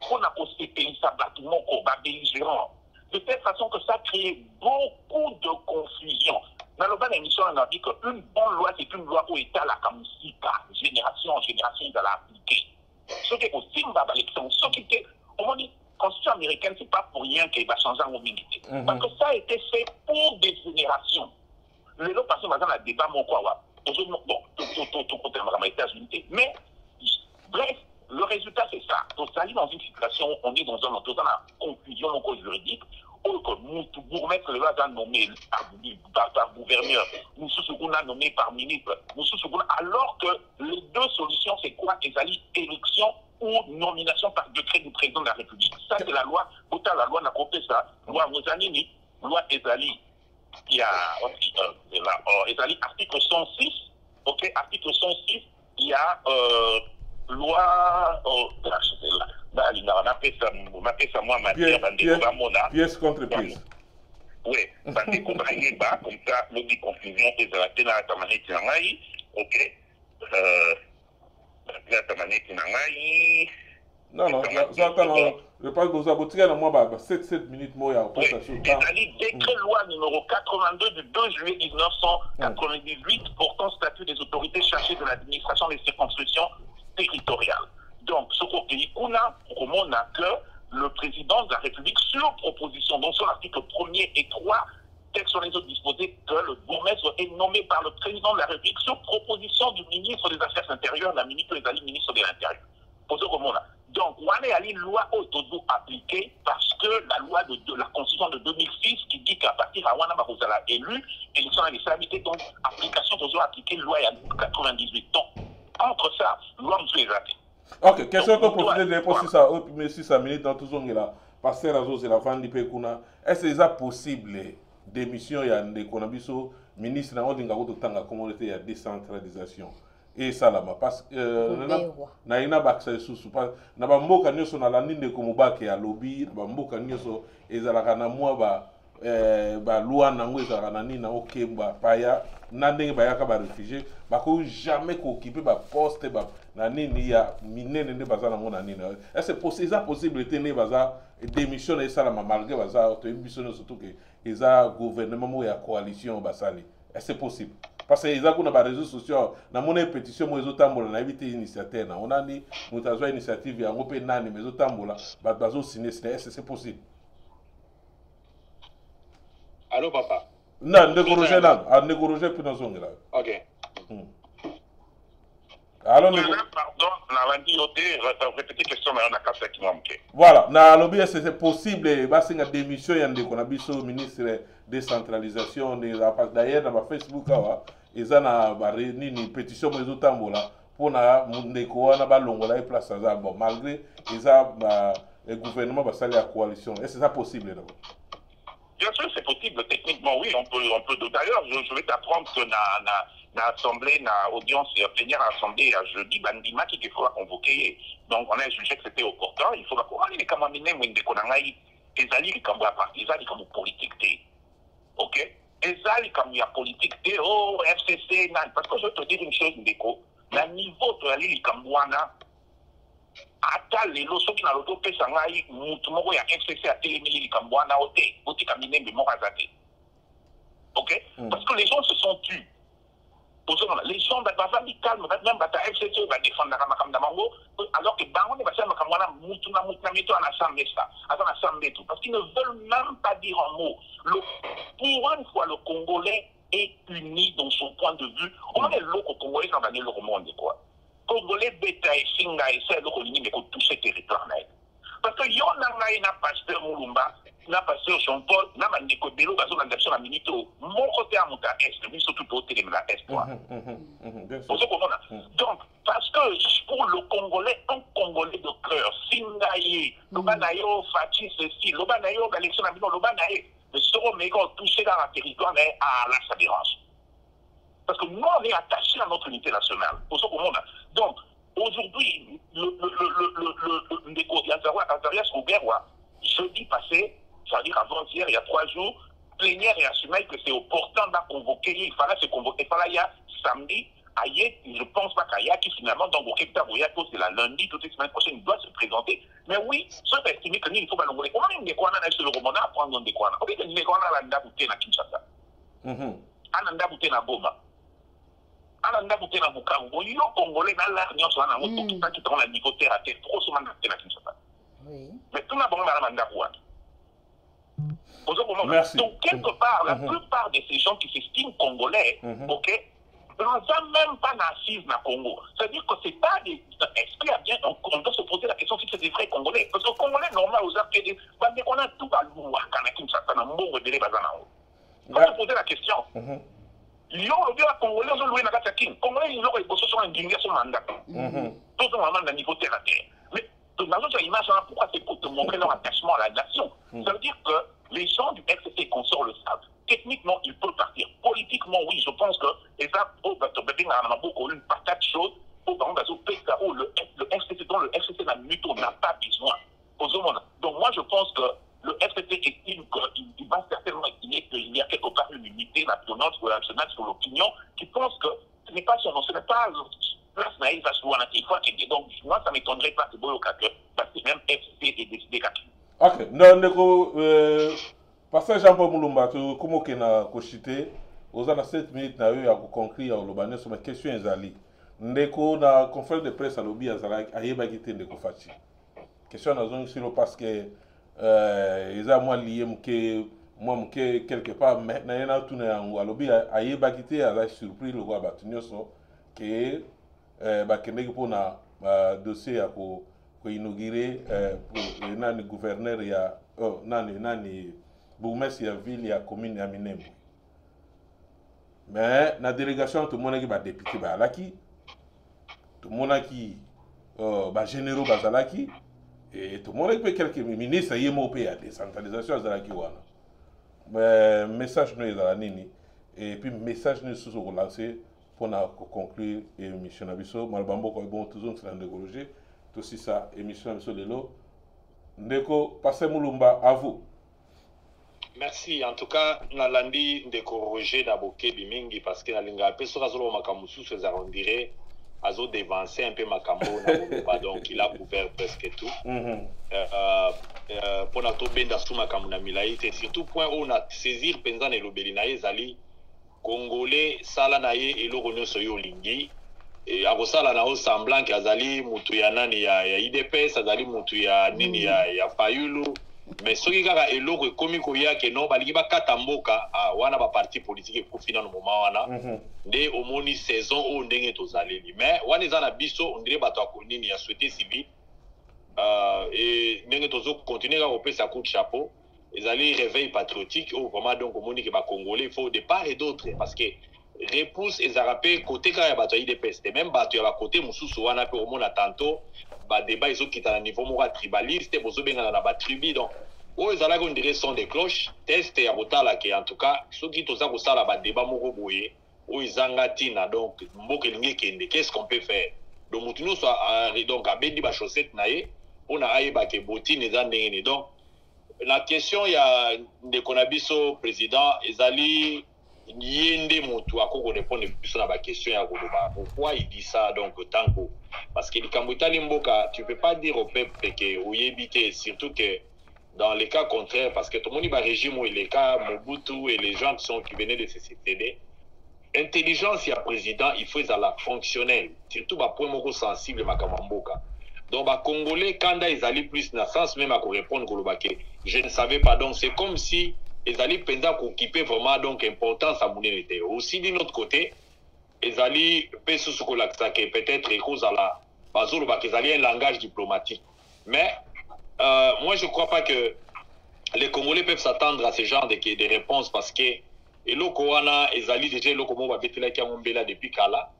on a posté pays, ça bâtiment, au bas belligérant. De telle façon que ça crée beaucoup de confusion. Dans le bas de l'émission, on a dit qu'une bonne loi, c'est une loi où l'État la camusika, génération en génération, il va l'appliquer. Ce qui est aussi une l'élection, ce qui est, on dit, la Constitution américaine, c'est pas pour rien qu'elle va changer en mobilité. Parce que ça a été fait pour des générations. Le lot passé, par exemple, le débat, mon quoi, bon, tout côté de États-Unis, mais, bref, le résultat, c'est ça. Donc, ça arrive dans une situation, on est dans la confusion juridique, où le bourgmestre va nommé par gouverneur, nous sommes nommé par ministre, alors que les deux solutions, c'est quoi? Élection ou nomination par décret du président de la République. Ça, c'est la loi. Pourtant, la loi n'a pas fait ça. Loi Mozanini, loi Ezali, qui a Ezali, article 106, ok, article 106, il y a loi, pièce contre pièce. Oui, parce que comme ça, l'objet confusion est de la télé ok. Non, non, ça attend, je pense que vous aboutirez à moi 7 minutes, moi, pour ça. Décret loi numéro 82 du 2 juillet 1998 portant statut des autorités chargées de l'administration des circonscriptions territoriales. Donc, ce qu'on dit, on a que le président de la République, sur proposition, donc sur l'article 1er et 3, texte sur les autres disposés, que le bourgmestre est nommé par le président de la République sur proposition du ministre des Affaires intérieures, la ministre de l'Intérieur. Pour ce moment-là. Donc, on a une loi autodo appliquée parce que la loi de la Constitution de 2006 qui dit qu'à partir de Wana Barozala élu, élection à l'Islamité, donc application toujours appliquée, loi il y a 98. Donc, entre ça, loi nous fait rater. Ok, question de profiter de réponse ça, mais si ça minute dans tout ce là, parce que c'est la fin du Pékuna, est-ce que c'est possible d'émission, il y a des conabiso, ministre, on dit que la communauté, il y a décentralisation. Et ça là parce que na ina baksa susu pa na bamboka nyoso na landinde ko mubake ya lobby na bamboka nyoso ezalaka na mwa ba loi na ngo ezalaka na nina okemba paya na ndenge bayaka ba réfugié bako jamais ko occuper ba poste ba na nini ya minene nde bazana ngo na nina est-ce possible tenir baza démission et ça la malgré baza to biso surtout que eza gouvernement mo ya coalition basali est-ce possible? Parce que les gens qui ont des réseaux sociaux, dans mon pétition, moi, ils ont invité initiative. On a dit, nous avons une initiative, il y a un peu de mais ils ont signé, c'est possible. Allô, papa? Non, négocier plus dans son là. Ok. Alors, pardon, on a dit, répétez question, mais on a cassé qui m'a manqué. Voilà, na lobby c'est possible, bah c'est une démission, il y a des conabiso ministre décentralisation, d'ailleurs dans ma Facebook ils ont une pétition mais ils ont pour na mundeko na balongola et place ça bon malgré ils ont le gouvernement va salir la coalition. Est-ce que c'est possible d'abord? Bien sûr, c'est possible. Techniquement, oui, on peut. D'ailleurs, je vais t'apprendre que l'Assemblée, l'audience plénière à l'Assemblée, jeudi, Bandima qui faut la convoquer. Donc, on a jugé que c'était opportun. Il faut la convoquer. Les Kamamine, Mwendekonangaï, les alliés, les Kamboua partisans, les Kamboua politique. Ok? Les alliés, comme il y a politique, oh, FCC, parce que je vais te dire une chose, Ndeko, le niveau de l'allié, les Kambouana, ata lelo soki na loto pesa ngai mutu moko ya FCC a télémili likambo wana ote otika minembe moko azate. Ok? Parce que les gens se sont tus. Les gens bavandi calme, même bata FCC va défendre la makam damango, alors que bango ne va faire makam wana mutu na meto en assemblée ça, en assemblée tout, parce qu'ils ne veulent même pas dire un mot. Pour une fois, le Congolais est uni dans son point de vue. On est loco Congolais dans le monde quoi. Congolais bêta et singa et c'est le mais qu'on touche ce territoire là. Parce que yon n'a pasteur Moulumba, n'a pasteur Jean-Paul, n'a pas de Belo, parce qu'on a d'absence à Minito. Mon côté à Mouta Est, lui surtout pour télé la Est. Donc, parce que pour le Congolais, un Congolais de cœur, Singaye, Lobanayo, Fati, ceci, Lobanayo, l'élection à Mino, Lobanaye, le Soro Mégo touché dans le territoire, mais à la ça dérange. Parce que nous, on est attachés à notre unité nationale. Pour ce qu'on a. Donc, aujourd'hui, jeudi passé, c'est-à-dire avant-hier, il y a 3 jours, plénière et assumé que c'est opportun de convoquer, il fallait se convoquer. Il fallait y a samedi, ailleurs, je ne pense pas qu'il y a qui finalement, donc au Québec, c'est la lundi, toute la semaine prochaine, il doit se présenter. Mais oui, ça est estimé que nous, il faut pas l'envoyer. Comment il y a sur le roman à prendre un décoin? On dit que nous, il y a un bouté na Kinshasa. Un bouté na Goma. Alanda bouté na Bukavu, yo Congolais dans la réunion sur la route, tout ça qui prend la niveau terre à terre, trop souvent dans la Kinshasa. Mais tout le monde a la Rwanda. Donc, quelque part, la plupart de ces gens qui s'estiment congolais, ok, n'ont même pas d'assises dans le Congo. C'est-à-dire que ce n'est pas des esprits à bien, on doit se poser la question si c'est des vrais Congolais. Parce que les Congolais, normal, aux APD, on a tout à l'ouah, quand on a Kinshasa, on a un de l'Ebazana. On va se poser la question. Yo le Congolais on loué na kati king Congolais ils ont bossé sur un dingue sur mandat tout le monde à niveau terre à terre mais dans notre image pourquoi c'est pour te montrer leur attachement à la nation. Ça veut dire que les gens du FCC consorts le savent. Techniquement il peut partir, politiquement oui je pense que et ça au beaucoup une patate chaude au le FCC dont le FCC n'a pas besoin donc moi je pense que le FCC estime qu'il va certainement estimer qu'il y a quelque part une unité nationale sur l'opinion qui pense que ce n'est pas son nom, ce n'est pas place naïve parce qu'il faut que donc moi ça m'étonnerait pas que Boyoka parce que même FCC est décidé qu'à ok non passage Jean-Paul Mulumba tu comment que na koshite ozana 7 minutes na yo ya ko conclure au Lobane sur ma question ezali ndeko na conférence de presse à lobby azala ayeba kité ndeko fati question na zone sur parce que eza moi lié mke quelque part na yana tuna yango alobi ayeba kité ala surpris le roi batunyoso que bakende ko na dossier ya ko inaugurer nani gouverneur ya nani bourgmestre ya ville ya commune ya Minembwe mais na délégation tout le monde qui va député ba alaki tout le monde qui ba généraux bazalaki et tout le monde qui peut quelques ministres yemo pe ya décentralisation azalaki wana mais message nous ezala nini et puis message nous sous relancer pour na conclure émission na biso malbambo ko bon toujours sur l'écologie tout ça émission na biso lelo ndeko Passer Mulumba à vous. Merci. En tout cas, Nalandi ndeko Roger Naboke Bimingi parce que nalinga pe sura zolo makamusu se arrondirait azo dévancer un peu makambo na Mulumba donc il a couvert presque tout. Pour na to benda sous makamu na milaïte surtout point où on a saisir penza na lobeli na ezali congolais sala na ye eloko nyonso yo lingi et akosala na o semblant que azali mutu ya nani ya IDPS azali mutu ya nini ya Fayulu mais soki kaka eloko ekomi koya ke non balingi bakata mboka wana ba parti politique ekufina no moment wana nde omoni saison o ndenge tozaleli mais wana eza na biso ondire bato akonini ya souhaité civil et ndenge tozo continuer ka kopesa coup de chapeau ezali réveil patriotique ou vraiment donc omoni ke ba congolais il faut de part et d'autre parce que repousse ezarape côté ka ya bato ya IDPS même bato ya ba côté mususu wana pe omona tantôt ba débat ils ont quitté à niveau mora tribaliste bozo benga na ba tribu donc o ezalaka on dirait son des cloches test ya botala ke en tout cas soki toza ko sala ba débat moko boye o izanga tina donc mboka lingi kende qu'est-ce qu'on peut faire donc mutuno soit donc abendi ba chaussette nae on a ayeba ke botine za ndenge donc la question ya ndeko na biso président ezali yende motu akoko répondre plus na ba question ya koloba pourquoi il dit ça donc tanko parce que likambo itali mboka tu peux pas dire au peuple que oyebite surtout que dans les cas contraires parce que tout le monde ba régime ou les cas Mobutu et les gens qui venaient de se succéder intelligence ya président il faut la fonctionnelle surtout ba point moko sensible makambo mboka donc ba congolais kanda ezali plus na sens même à répondre koloba que je ne savais pas donc c'est comme si ezali penza occuper vraiment donc importance à monnaie aussi d'un autre côté ezali pe sous que peut-être cause à la bazolo ba ezali un langage diplomatique mais moi je crois pas que les Congolais peuvent s'attendre à ce genre de réponses parce que eloko wana ezali déjà eloko mo ba betela ki ngombela depuis kala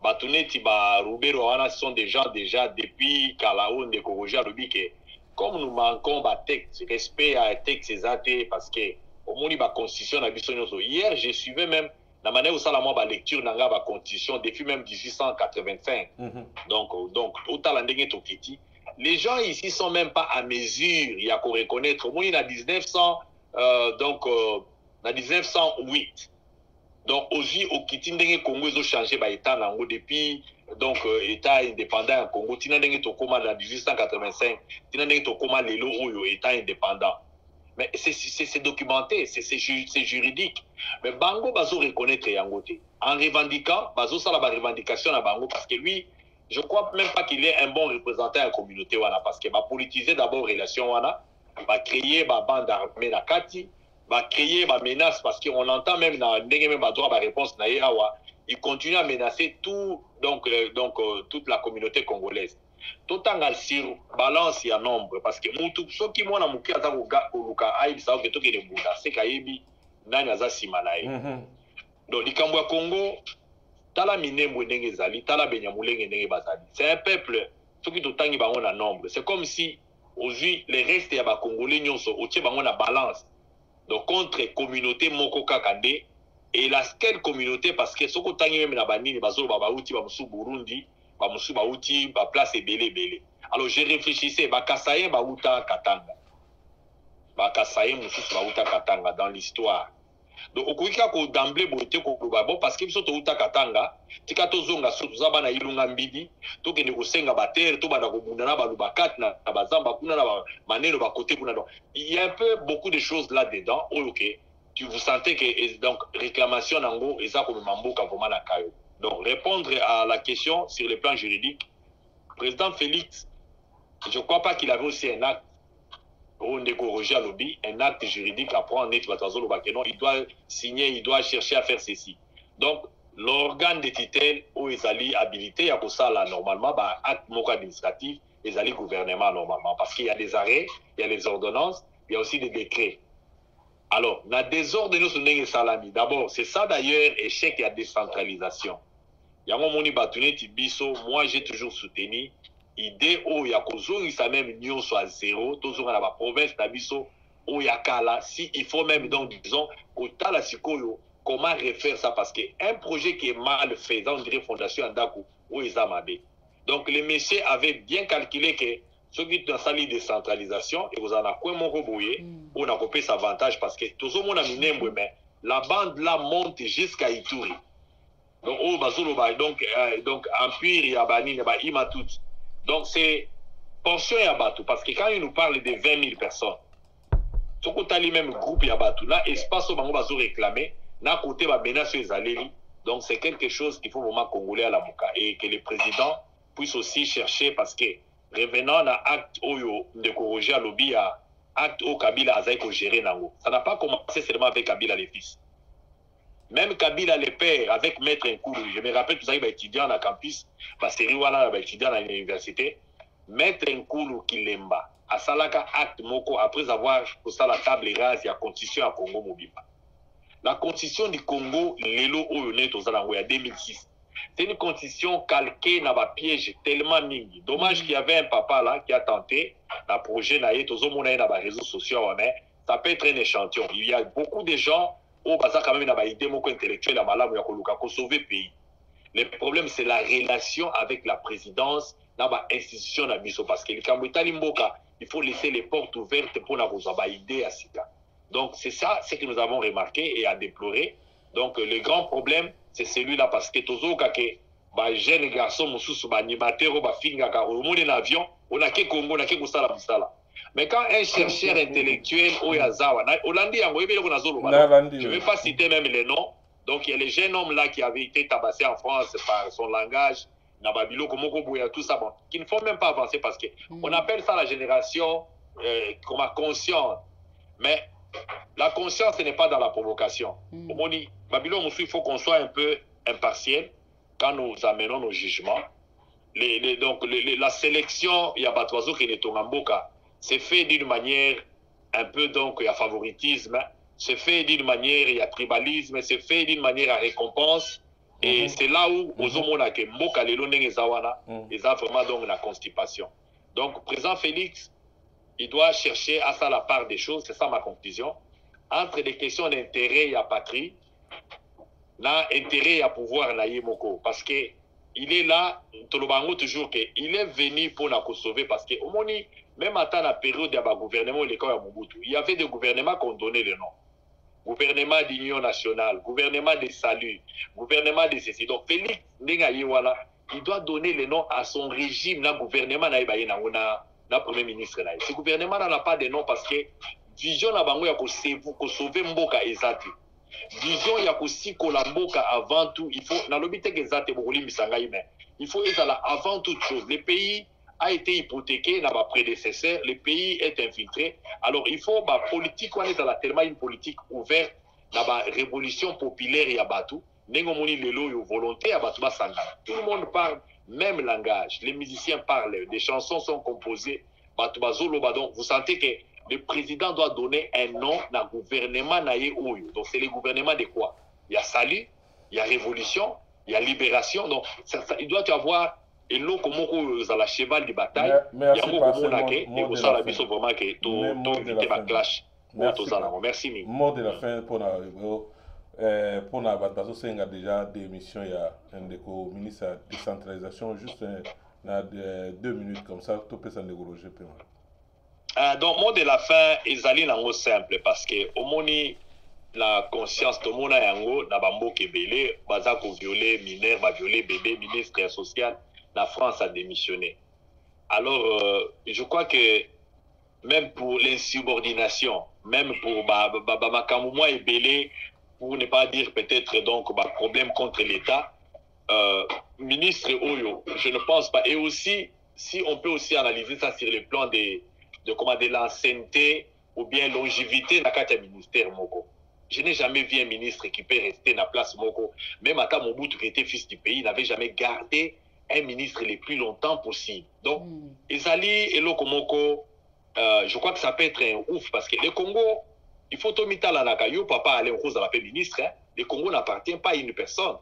batuneti ba rubero wana sont des gens déjà depuis kala on de Roger Lobike comme nous manquons ba texte respect à texte exacté parce que au moni ba constitution na biso nyoso hier je suivais même la manière où ça la moi ba lecture nanga ba constitution depuis même 1885 donc autant la ndenge tokiti les gens ici sont même pas à mesure il y a qu'on reconnaître au moni na 1900 na 1908 donc aussi au kiti ndenge Congo ils ont changé ba état nango depuis donc état indépendant en Congo tina ndenge tokoma na 1885 tina ndenge tokoma lelo oyo état indépendant. Mais c'est documenté, c'est juridique. Mais Bango bazo reconnaître Yangote. En revendiquant, bazo ça la revendication à Bango parce que lui, je crois même pas qu'il est un bon représentant de la communauté wana parce que va politiser d'abord relation wana, va créer ba bande armée na kati, va créer ba menace parce qu'on entend même na ndenge même ba droit ba réponse na yawa, il continue à menacer tout donc toute la communauté congolaise. Tout en sur balance ya nombre parce que mutu soki mwana muki aza koluka aibi sa que toke de bunda c'est kayebi nani aza simanaye donc likambo ya Congo tala Minembwe ndenge ezali tala Benyamulenge ndenge bazali c'est un peuple soki totangi bango na nombre c'est comme si aujourd'hui les restes ya ba congolais nyonso otie bango na balance donc contre communauté moko kaka nde et la quelle communauté parce que soko tangi même na banini bazolo ba uti ba musu Burundi ba musu ba uti ba place belé. Alors je réfléchissais ba Kasaye ba uta Katanga. Ba Kasaye musu ba uta Katanga dans l'histoire. donc okoki ko d'emblée boite ko bon parce que biso to uta katanga tika to zonga so tuzaba na ilunga mbidi to kende ko senga batere to bana ko bunda na balu bakati na bazamba kuna na maneno ba côté kuna donc il y a un peu beaucoup de choses là dedans OK tu vous sentez que donc réclamation nango eza ko mamboka vraiment na kayo donc répondre à la question sur le plan juridique président Félix je ne crois pas qu'il avait aussi un acte un acte juridique à prendre, il doit signer, il doit chercher à faire ceci. Donc, l'organe de tutelle où ils allaient habilité, il y a pour ça là, normalement, bah, acte administratif, ils allaient gouvernement normalement. Parce qu'il y a des arrêts, il y a les ordonnances, il y a aussi des décrets. Alors, dans des ordonnances, d'abord, c'est ça d'ailleurs, échec et à décentralisation. Il y a un moment où moi j'ai toujours soutenu idée où il y a ça même union soit zéro toujours dans la province d'Abisso où il y a kala si il faut même donc disons la sikoyo comment refaire ça parce que un projet qui est mal fait on dirait fondation Andako où ils amabe donc les messieurs avaient bien calculé que ceux qui dans sa décentralisation et vous en a quoi mon roboyer on a coupé sa avantage parce que tout le monde a miné mais la bande là monte jusqu'à Ituri donc oh bazolo donc empire ya bani ba ima tout. Donc, c'est pension Yabatou, parce que quand il nous parle de 20 000 personnes, ce qu'on a les mêmes groupes Yabatou, là, espace où on va réclamer, n'a côté va menacer sur les allées. Donc, c'est quelque chose qu'il faut vraiment congolais à la Mouka et que le président puisse aussi chercher parce que revenant à acte Oyo de corriger à lobby à acte au Kabila Azaïko gérer Nango. Ça n'a pas commencé seulement avec Kabila les fils. Même Kabila les pères avec Maître Nkoulou, je me rappelle que vous avez étudiant à campus, c'est Riwana étudiant à l'université, Maître Nkoulou Kilemba, à Salaka acte Moko, après avoir posé la table rase, il y a constitution à Congo Mobimba. La constitution du Congo, Lelo Oyonet aux Alango, en 2006, c'est une constitution calquée dans un piège tellement mingi. Dommage qu'il y avait un papa là qui a tenté, un projet naïe, tous dans les réseaux sociaux, mais ça peut être un échantillon. Il y a beaucoup de gens au bazar quand même na ba idée moko intellectuelle à malamu ya koluka ko sauver pays. Le problème c'est la relation avec la présidence na ba institution na biso parce que le Kambouta Limboka, il faut laisser les portes ouvertes pour na kozwa ba idée à sika. Donc c'est ça ce que nous avons remarqué et à déplorer. Donc le grand problème c'est celui-là parce que tozo ka ke ba jeune garçon mususu ba animateur ba finga ka o moni na avion on a ke Congo na ke kusala musala. Mais quand un chercheur intellectuel au Yazawa, je ne vais pas citer même les noms, donc il y a les jeunes hommes là qui avaient été tabassés en France par son langage, Nababilo, Komoko, tout ça, bon, qui ne font même pas avancer parce qu'on appelle ça la génération consciente. Mais la conscience, ce n'est pas dans la provocation. Babylon, il faut qu'on soit un peu impartiel quand nous amenons nos jugements. Donc la sélection, il y a Batoiseau qui est au Mamboka. C'est fait d'une manière un peu donc il y a favoritisme, c'est fait d'une manière il y a tribalisme, c'est fait d'une manière à récompense et c'est là où aux hommes que Mboka lelo ndenge zawana ils ont vraiment donc la constipation. Donc président Félix il doit chercher à ça la part des choses, c'est ça ma conclusion, entre les questions d'intérêt et à patrie, là intérêt et à pouvoir na yemoko parce que il est là tolobango toujours que il est venu pour la sauver parce que au moni même à la période de gouvernement, il y avait des gouvernements qui ont donné le nom. Gouvernement d'union nationale, gouvernement de salut, gouvernement de ceci. Donc Félix il doit donner le nom à son régime, le gouvernement na premier ministre. Ce gouvernement n'a pas de nom parce que vision na bango ya ko sauver mboka ezati. Vision ya ko sikola mboka avant tout, il faut na lobite ezate bokoli misanga mais il faut ezala avant toute chose. Les pays a été hypothéqué dans ma prédécesseur, le pays est infiltré. Alors il faut ma politique, on est tellement une politique ouverte dans la révolution populaire et à Batou. Nengomoni lelo volonté à Batou Sangana. Tout le monde parle même langage. Les musiciens parlent, des chansons sont composées. Batou Bazolo donc vous sentez que le président doit donner un nom dans le gouvernement naïe Oyo. Donc c'est le gouvernement de quoi? Il y a salut, il y a révolution, il y a libération. Donc il doit y avoir et l'eau comme on la cheval de bataille, il y a beaucoup de monde et ça la mission vraiment que tout éviter la clash. Merci. Mot de la fin pour na batazo senga déjà des missions il y a un déco ministre de décentralisation juste na 2 minutes comme ça tout peut s'en déroger donc mot de la fin ezali nango simple parce que au moni la conscience tout le monde a yango na bambo kebele baza ko violer mineur ba violer bébé ministre social la France a démissionné. Alors je crois que même pour l'insubordination, même pour makambo moi ebele, pour ne pas dire peut-être donc problème contre l'État, ministre Oyo, je ne pense pas. Et aussi, si on peut aussi analyser ça sur le plan de l'ancienneté ou bien longévité dans le ministère Moko. Je n'ai jamais vu un ministre qui peut rester dans la place Moko. Même à Mobutu qui était fils du pays, n'avait jamais gardé un ministre le plus longtemps possible. Donc, Ezali et Lokomoko, je crois que ça peut être un ouf parce que le Congo, il faut tout mettre là, papa Alain Rose à la ministre, hein, le Congo n'appartient pas à une personne.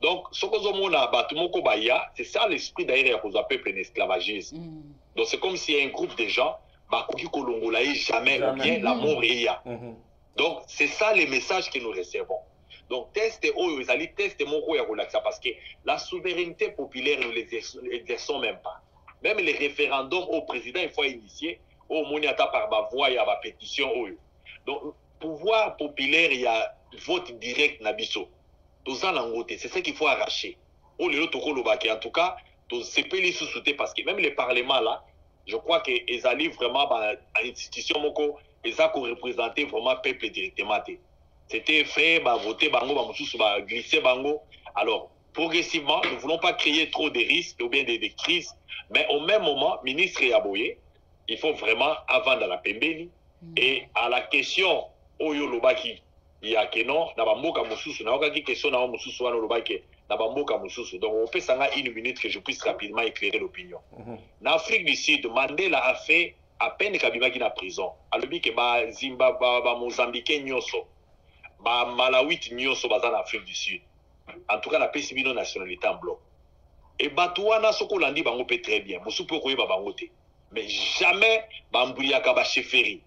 Donc, ce que nous avons, c'est ça l'esprit d'ailleurs qu'on appelle l'esclavagisme. Donc, c'est comme s'il y a un groupe de gens qui ne jamais bien la mort est là. Donc, c'est ça les messages que nous recevons. Donc, test parce que la souveraineté populaire, nous ne l'exerçons même pas. Même les référendums au président, il faut initier. Au Moniata par ma voix, il y a ma pétition. Donc, pouvoir populaire, il y a vote direct Nabiso. C'est ça qu'il faut arracher. En tout cas, c'est pas les sous-souter parce que même les parlements là, je crois qu'ils allaient vraiment à l'institution Moko, ils ont représenté vraiment le peuple directement. C'était fait, voter bango, glisser bango. Alors, progressivement, nous ne voulons pas créer trop de risques ou bien des crises, mais au même moment, ministre Yaboye, il faut vraiment avant dans la Pembeni. Et à la question, Oyo Lobaki, il y a que non, na bamboka mususu, na okaki question na mususu wana Lobaki, na bamboka mususu. Donc, on peut s'en une minute que je puisse rapidement éclairer l'opinion. En Afrique du Sud, Mandela a fait à peine Kabimaki na prison. Alobi ke ba Zimbabwe, ba Mozambique nyoso, ba Malawite nyoso baza en Afrique du Sud. En tout cas, la PCB non nationalité en bloc. Et Batouana soko landi bango peut très bien. Musu peut koyeba bango te. Mais jamais bambouliaka ba chefferie.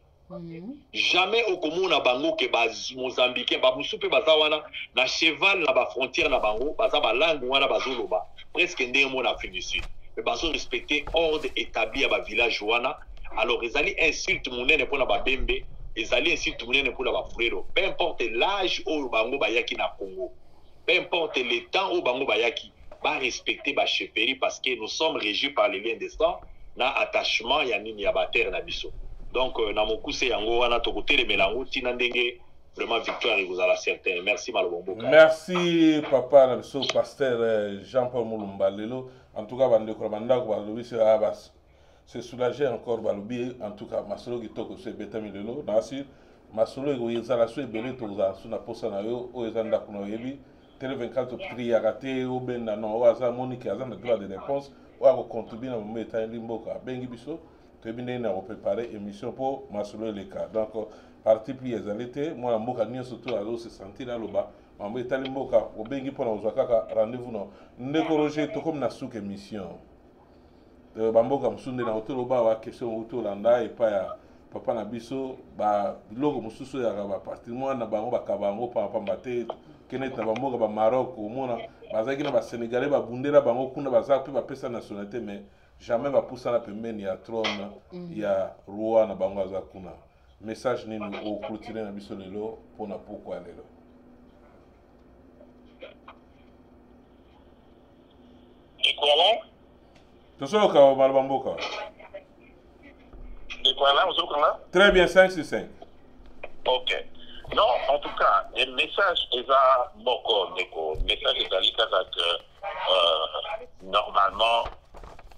Jamais au commun na bango ke ba Mozambique ba musu pe bazawana na cheval na ba frontière na bango baza ba langue wana bazoloba. Presque ndemo en Afrique du Sud. Mais bazo respecter ordre établi à ba village wana. Alors ils allaient insulte monene pour na ba bembe, ils allaient insulte monene pour na ba frero. Peu importe l'âge au bango bayaki na Congo. Peu importe le temps au bango bayaki, ba respecter ba chefferie parce que nous sommes régis par les liens de sang, na attachement ya nini ya ba terre na biso. Donc na mokuse yango wana to côté les melango tina ndenge vraiment victoire et vous à la certaine. Merci Malobombo. Merci papa na biso pasteur Jean-Paul Mulumba lelo. En tout cas bande ko banda ko balobi c'est soulager encore balobi en tout cas masolo kitoko se betami lelo na sur masolo ko yezala so ebele to za suna posa na yo o ezanda kuno yebi tele 24 prix ya raté o benda no o aza monique azana droit de réponse o a contribuer na moment eta limboka bengi biso to binde na ko préparer émission pour masolo le cas. Donc parti pli ezalete moi mboka nyo surtout azo se sentir na loba mambo eta limboka o bengi pona ozwaka rendez-vous no ndeko Roger to comme na souk émission bamboka musunde na hotel ba wa question hotel landa et pas ya papa na biso ba biloko mususu ya ba patrimoine na bango bakabango pa mbate kenet na bamboka ba Maroc au mona bazaki na ba Sénégalais ba bundela bango kuna baza pe ba pesa nationalité mais jamais ba poussa na pembeni ya trône ya roi na bango aza kuna message nini au clôturer na biso lelo pona pourquoi lelo Très bien, 5 sur 5. Ok. Non, en tout cas, le message est à beaucoup. Le message est à que normalement,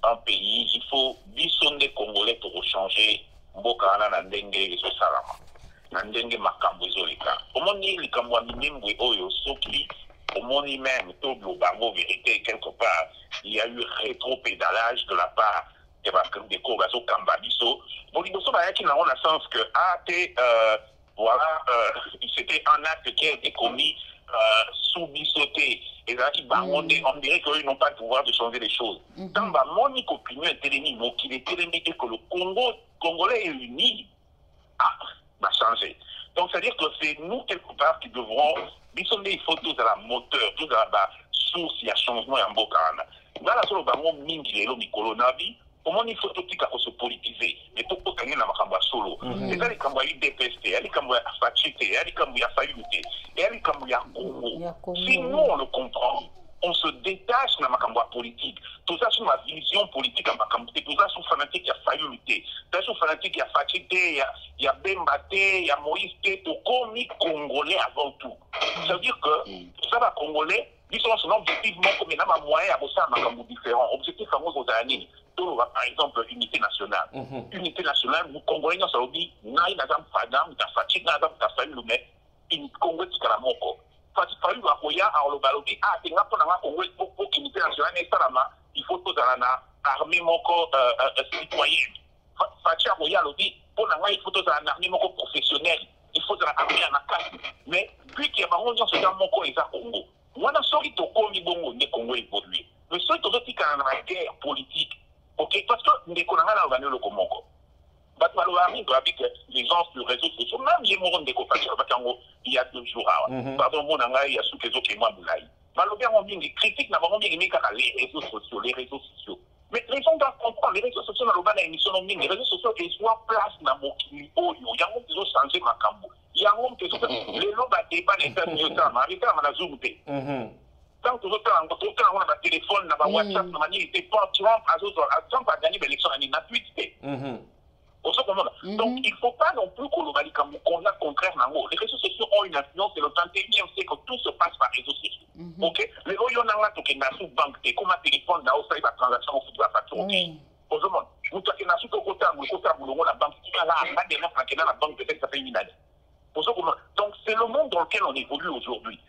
un pays, il faut bisonner Congolais pour changer Mbokana na ndenge ezo salama. Na ndenge makambo ezo leka. Omoni likambo minimwe oyo soki omoni même tout le bango vérité quelque part, il y a eu rétro-pédalage de la part de Kogaso Kambabiso. Bon, il y a un sens que voilà, c'était un acte qui a été commis sous Bissoté. Et là, on dirait qu'ils n'ont pas le pouvoir de changer les choses. Dans mon opinion, qu'il est télémi et que le Congolais est uni, va changer. Donc, c'est-à-dire que c'est nous, quelque part, qui devrons, il faut tous à la moteur, tous à la source, il y a changement en Bokana. Dans la seule bango mingi lelo mikolo nabi, Comment il faut tout se politiser, mais tout pour gagner dans ma solo. Et là, les Cambouis UDPST, les Cambouis Fachité, les Cambouis Fayuté, et les Cambouis Congo. Si nous on le comprend, on se détache dans ma politique. Tout ça sur ma vision politique en ma tout ça sur fanatique, il y a Fayuté, tout ça sur fanatique, il y a Fachité, il y a Bembaté, il y a Moïse Této, comme Congolais avant tout. Ça veut dire que ça va Congolais, ils sont objectivement comme il y a moyen à bosser à ma différent. Objectif à moi aux années. Par exemple, unité nationale. Unité nationale, vous Congolais, nous avons dit, Naï Nazam Fadam, Tafachi, Nazam Tafali, mais une Congo de Karamoko. Fati Fayu Akoya, à Olobalobi, ah, c'est là pour la Congo, pour unité nationale, il faut tout dans la armée moko citoyenne. Fati Akoya, Lobi, pour la il faut tout dans l'armée moko professionnelle. Il faut dans l'armée en attaque. Mais, puis qu'il y a un moment, c'est dans Moko et Congo. Moi, dans ce qui est au Congo, les Congo évoluent. Mais ce qui est dans la guerre politique, ok, parce que nous connaissons la le Comoko. Avec les gens sur les réseaux sociaux, même les morons de il y a 2 jours. Pardon, mon anga, il y a sous les autres qui m'ont moulay. Malheureusement, on dit les critiques n'ont pas mis les réseaux sociaux. Mais les gens doivent comprendre, les réseaux sociaux, les réseaux sociaux, ils sont place dans mon kili. Oh, il y a un qui ont changé ma cambo. Il y a un qui ont les lobes à débat les termes de temps, avec un zoom. Tant que vous avez un téléphone, un WhatsApp, il était pas Trump a gagné l'élection en 2008. Donc, il ne faut pas non plus qu'on a contraire. Les réseaux sociaux ont une influence, c'est le 21e siècle, tout se passe par réseaux sociaux. Ok? Les gens qui ont une banque, comme un téléphone, là, ça, il va transaction au foot de la facture. Au monde, vous avez un côté la banque, la banque, peut-être ça fait une année. Donc, c'est le monde dans lequel on évolue aujourd'hui.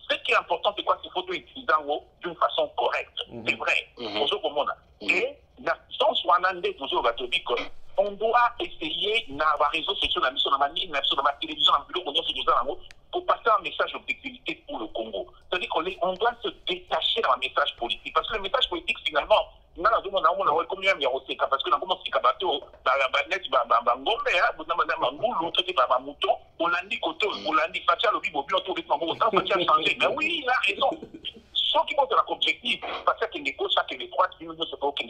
Ce qui est important, c'est quoi? Il faut utiliser d'une façon correcte. C'est vrai. Et dans ce toujours, on doit essayer dans les réseaux sociaux, dans la télévision, dans le bureau, pour passer un message d'objectivité pour le Congo. C'est-à-dire qu'on doit se détacher d'un message politique. Parce que le message politique, finalement, parce que mais oui, il a raison. Ceux qui vont de l'objectif, parce qu'il est gauche, qu'il est droite, qu'il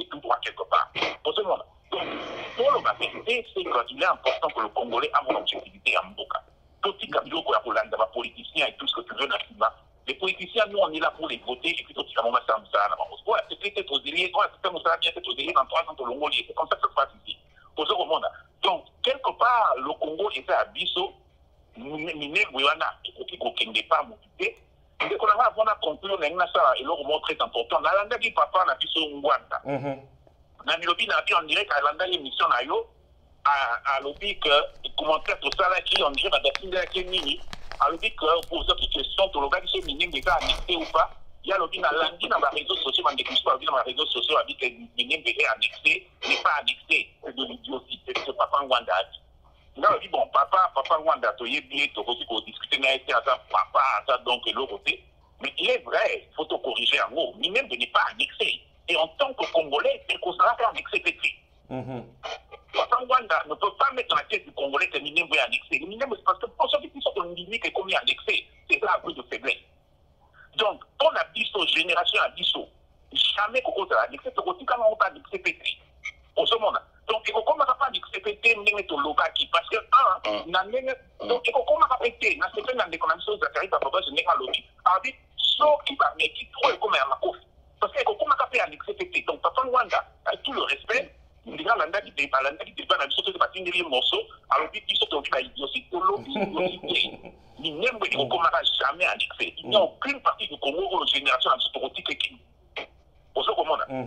est tout droit quelque part. Pour la vérité, c'est qu'il est important que le Congolais ait une objectivité en Mboka. Tout ce qui est politicien et tout ce que tu veux dans le climat. Les politiciens, nous, on est là pour les voter et puis tout ce qui est ouais, c'est peut-être aux délais, c'est aux délais dans 3 ans, c'est comme ça que ça se passe ici. Donc, quelque part, le Congo était à Bisso, Miné Guyana, qui n'est pas motivé. Dès qu'on a conclu, on a une ça, et l'autre mot très important. On a dit papa, on a Bisso Ngwanda. On a dit en direct à l'anda l'émission, à l'objet que, commentaire tout ça là, qui on dirait, à la qui est mini. Alors, que pour cette question, tout le monde qui est minime, déjà annexé ou pas, il y a l'objet dans les réseaux sociaux, dans les réseaux sociaux, avec les minimes déjà annexés, n'est pas annexé, c'est de l'idiotie, c'est ce que Papa Ngwanda a dit. Là, on dit, bon, Papa Ngwanda, tu es bien, tu as aussi discuter avec papa, donc l'autre côté. Mais il est vrai, il faut te corriger en gros, minime n'est pas annexé. Et en tant que Congolais, c'est qu'on sera pas annexé petit. Papa Ngwanda ne peut pas mettre dans la tête du Congolais que Minem veut annexer. Minem, c'est parce que pour ceux qui sont indignés que comme il est annexé, c'est ça un peu de faiblesse. Donc, on a dit génération à Bisso, jamais qu'on a annexé, c'est aussi quand on a annexé petit. Au ce moment. Donc, il faut qu'on n'a pas annexé petit, Minem to Lobaki. Parce que, donc, il faut qu'on n'a pas pété, n'a pas fait dans l'économie de Zachary, par rapport à ce n'est pas lobby. Alors, sauf qui va mettre, qui trouve comme un macouf. Parce qu'il faut qu'on n'a pas fait annexer petit. Donc, Papa Ngwanda, avec tout le respect, il y a un qui débat dans la société de bâtir des morceaux, alors qu'il sont tombés à l'idiotie, pour l'objectivité. Il n'aime pas qu'on n'a jamais annexé. Il n'y a aucune partie du Congo où la génération a historique qui.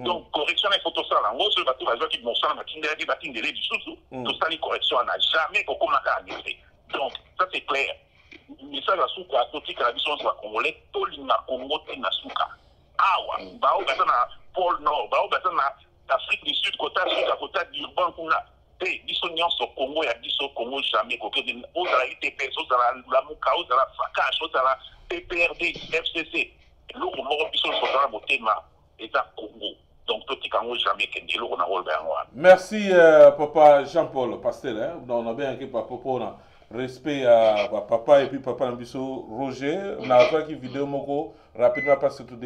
Donc, correction des photos, ça, en gros, sur le bateau, il y a qui montrent des bâtiments de du sous-sous, tout ça, les corrections, on n'a jamais qu'on n'a annexé. Donc, ça, c'est clair. Le message à Souka, tout ce qui est la mission sur la Congolais, tout l'Ina Congo, Tina Souka. Ah, ouais, bah, on va dans le pôle Nord, bah, on va dans l'Afrique du Sud, côté d'Urban, qu'on a. Et, disons, sur Congo, il y a dit sur Congo jamais, qu'on a la ITPS, on a la Mouka, on a la FACACH, on a la PPRD, FCC. L'autre mort, ils sont sur la beauté, et ça, Congo. Donc, tout ce qui jamais, qu'il l'autre, on a rôle bien. Merci, papa Jean-Paul Pastel. Hein? On a bien écrit papa pour respect à papa et puis papa Nambiso Roger. On a fait une vidéo moko rapidement parce que tout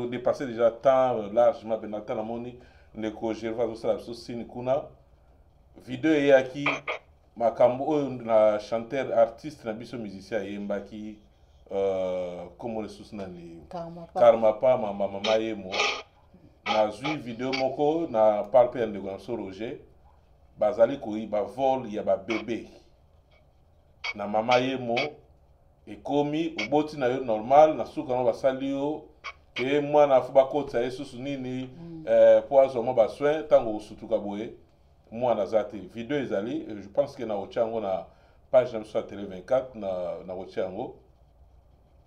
dépassé déjà tant largement Benata Namoni ndeko Gervais osala biso sini kuna video eyaki makambo oyo na chanteur artiste na biso musicien ayembaki komo lisusu nani Karma pa mama yemo nazwi video moko na parle mpe ya ndeko na biso Roger bazali koyiba vol ya babebe na mama yemo ekomi oboti na yo normal na suka no basali yo ke mwana afu bakotisa ye susu nini po azwa mwa basoin ntango osutuka boye mwana aza te video ezali je pense ke na kotia yango na page na biso ya tele 24 na kotia yango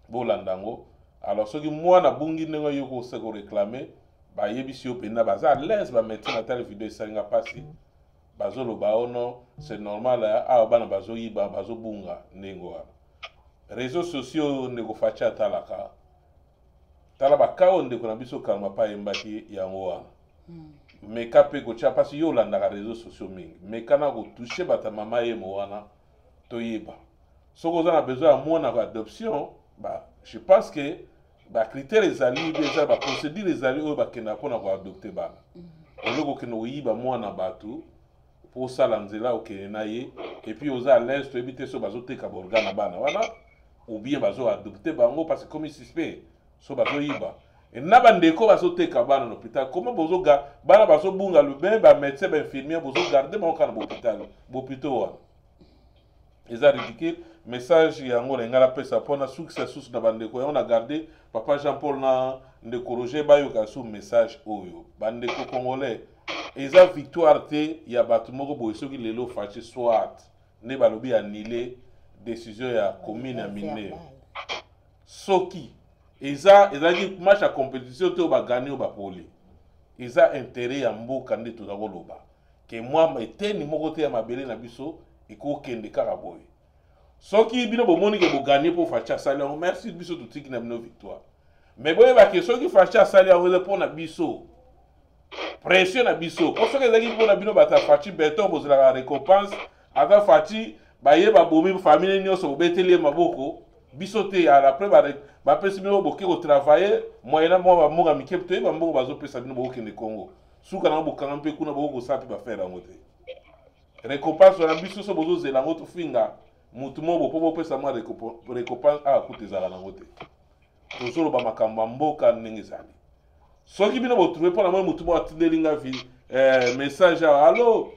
bolanda yango alors soki mwana bungi ndenge yo koseka koreklame bayebisi yo mpenza baza alaise bamédecin na tala video esalinga mpasi bazoloba ono c'est normal awa bana bazoyiba bazobunga ndenge wana réseaux sociaux ndeko faci atalaka tala bakao ndeko na biso Karma pa ayembaki yango wana meka mpe kotia mpasi yo olandaka réseaux sociaux mingi meka na kotouche bata mama yemo wana toyeba soki oza na besoin ya mwana adoption je pense que bacritère ezali eza baprocédure ezali oyo bakendaka mpona koadopte bana oloko okende koyiba mwana bato mpo osala nzela okende na ye epuis oza à l'aise toyebi te so bazoteka baorgane na bana wana ou bien bazoadopte bango parce que comme suspect so bazoyiba na bandeko bazoteka bana na hôpital comment bozoga bana bazobunga lube bamédecin bainfirmière bozogarde bango kana bohôpital wana eza ridicule message yango na ngala pesa mpona succès susu na bandeko yango na garde papa Jean-Paul na ndeko Roger bayoka su message oyo bandeko congolais eza victoire te ya bato moko boye soki lelo faci soit nde balobi annulé décision ya commune ya Minembwe soki ezalaki match ya compétition te oyo bagani oyo bapoli eza intérêt ya mboka nde toza koloba ke mwa eteni moko te ya mabele na biso ekokende kaka boye soki bino bomoni ke bogani mpo faci asali yango merci biso totiki na bino victoire mais boyebake soki faci asali yango eza mpona biso pression na biso po soki ezalaki mpona bino bato ya faci beton bozalaka récompense ata faci bayeba bomi famille nyonso bobeteli ye maboko biso te après bapesi bino boke kotravaille moyena mwa bamonga mike toyeba mboko bazopesa bino bokokende Congo suka nango bokanga mpe kuna bokokosala mpe bafere yango te récompense wana biso so bozozela yango tofinga mutu moko po bopesa mwa récompense akuta ezala nango te tozoloba makambo ya mboka ndenge ezali soki bino botrouve mpona moi mutu moko atindelinga message awa allo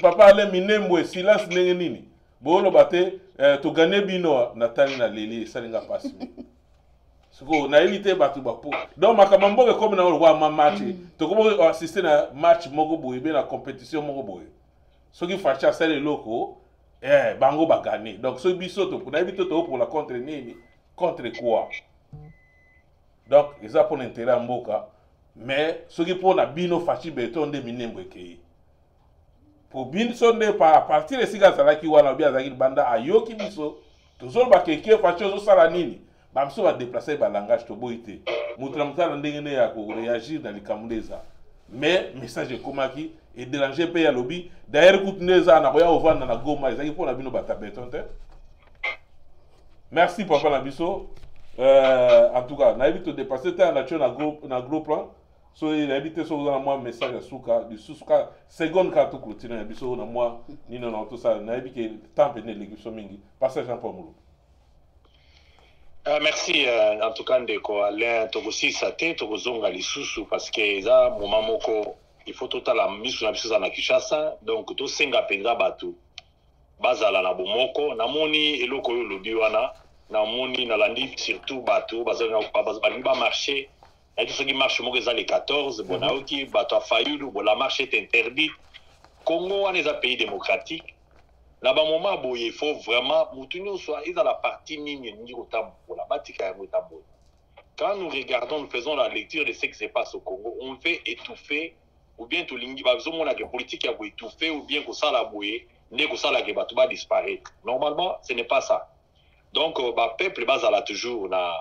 papa ale Minembwe silence ndenge nini boloba te togane bino natali na leli esalinga mpasi siko nayebi te bato bapo donc makambo mboka ekomi nango lokwa ma match tokomi assiste na match moko boye be na compétition moko boye soki faci asali eloko bango bagane donc soki biso nayebi te tokopola contre nini contre quoi donc eza mpona intérêt ya mboka mais soki mpona bino faci beton nde Minembwe ekei po biso nde à partir esika azalaki wana obi azalaki libanda ayoki biso tozoloba keke faci ozosala nini bamiso badeplace balangage toboyi te moto na motala ndenge nde ya koreagir na likambo nde eza mais message ekomaki ederange mpe ya lobi d'ailleurs kutu nde eza na koya ovanda na Goma ezalaki mpona bino bata beton te merci papa na biso en tout cas nayebi todepasse te na tio na gros plan so nayebi te so oza na mwa message ya suka lisusu ka seconde kaka toclotire na biso na mwa nino na tosala nayebi ke temps pene eleki biso mingi passage Jean Paul Mulu. Merci en tout cas ndeko Alain tokosisa te tokozonga lisusu parce que eza moment moko il faut totala misu na biso na Kinshasa donc tosenga penza bato bazala na bomoko namoni eloko oyo lobi wana namoni nalandi surtout bato bazala ba marché et tout ce qui marche moko eza les 14 bona oki bato a fayulu bon la marche est interdite Congo on est un pays démocratique na ba moment boye il faut vraiment mutunyo soit dans la partie nini ngi kotambola batika ya kotambola. Quand nous regardons, nous faisons la lecture de ce qui se passe au Congo, on veut étouffer ou bien tout lingi bazo mona que politique ya étouffer ou bien ko sala boye ndé ko sala ke bato ba disparaître. Normalement, ce n'est pas ça. Donc ba peuple bazala toujours na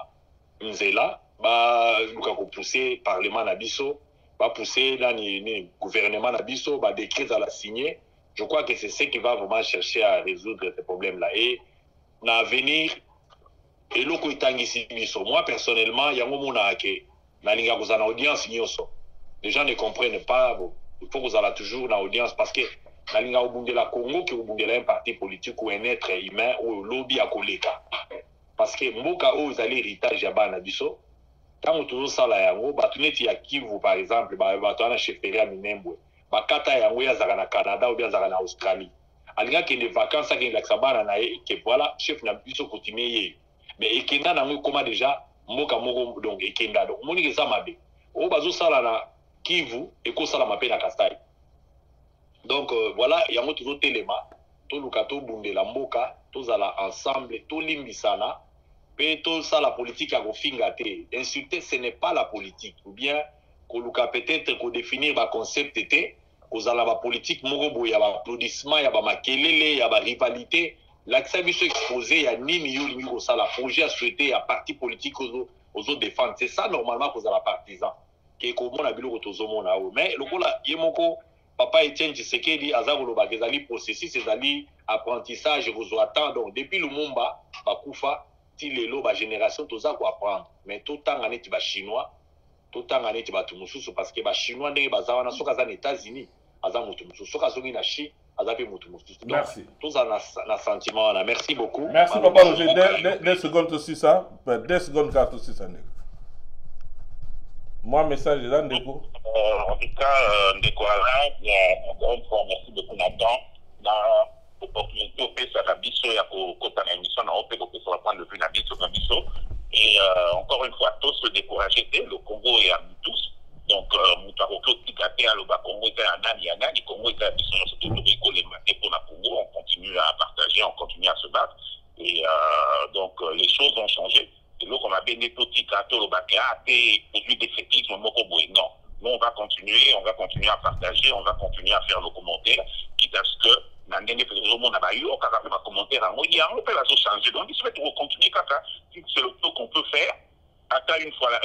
nzela ba luka ko pousser parlement na biso, ba pousser dans ni gouvernement na biso, ba décret à la signer. Je crois que c'est ce qui va vraiment chercher à résoudre ces problèmes-là. Et dans l'avenir, et l'oko itangisi biso. Moi, personnellement, il y a un moment que na linga kozana audience nyoso. Les gens ne comprennent pas. Bon, il faut que vous allez toujours dans l'audience parce que dans le Congo, qui est un parti politique ou un être humain ou lobby à koleka. Parce que mboka où vous allez héritage ya bana biso, quand vous avez ça là yango, batuneti ya Kivu par exemple, batuna chefferie à Minembwe, bakata yango ya zaka na Canada ou bien zaka na Australie. Alinga qui des vacances qui la sabana na que voilà chef na biso continuer. Mais ekenda na ngo comment déjà mboka moko donc ekenda donc moni que ça mabe. O bazo sala na Kivu et ko sala mape na Kasai. Donc voilà, il y a un autre élément, tout le cateau bundé la mboka, tous à ensemble, tout l'imbisana, puis tout ça la politique à fingate. Insulter, ce n'est pas la politique. Ou bien, qu'on peut-être qu'on définir le concept était, qu'on a la politique, morobo, il y a l'applaudissement, il y a la kelele, il y a la rivalité. L'accès à exposé, il y a ni mieux, ça la projet à souhaiter, il y a parti politique aux autres défendre. C'est ça normalement qu'on a la partisan. Qui est comme on a vu le retour. Mais le coup là, il y a Papa Etienne Tshisekedi azakolo bakezali processus ezali apprentissage vous attend donc depuis le Mumba bakufa ti lelo ba génération toza ko apprendre mais tout temps neti ba chinois tout temps neti ba tumususu parce que ba chinois ndenge bazawa na soka za aux États-Unis aza mutu mususu soka zongi na chi azape mutu mususu donc tout ça na sentiment na merci beaucoup merci papa Roger des secondes aussi ça 10 secondes carte aussi ça n'est moi message là Ndeko. En tout cas, Ndeko Alain, encore une fois, merci beaucoup Nathan. Dans l'opportunité au pays, ça la biso, il y a côté d'une émission, on peut sur le point de vue de la biso. Et encore une fois, tous se décourager, le Congo est à nous tous. Donc, Moutaroko, Tigate, Aloba, Congo est à Nani, le Congo est à biso, on se trouve les matés pour la Congo, on continue à partager, on continue à se battre. Et donc, les choses ont changé. Et là, on a bien des petits gâteaux, le bac à produit d'effectifs, non. Nous, on va continuer à partager, on va continuer à faire nos commentaires, quitte à ce que, dans le monde, on a eu, on va faire des commentaires, on peut la changer. Donc, il faut continuer, c'est le peu qu'on peut faire. Après, une fois la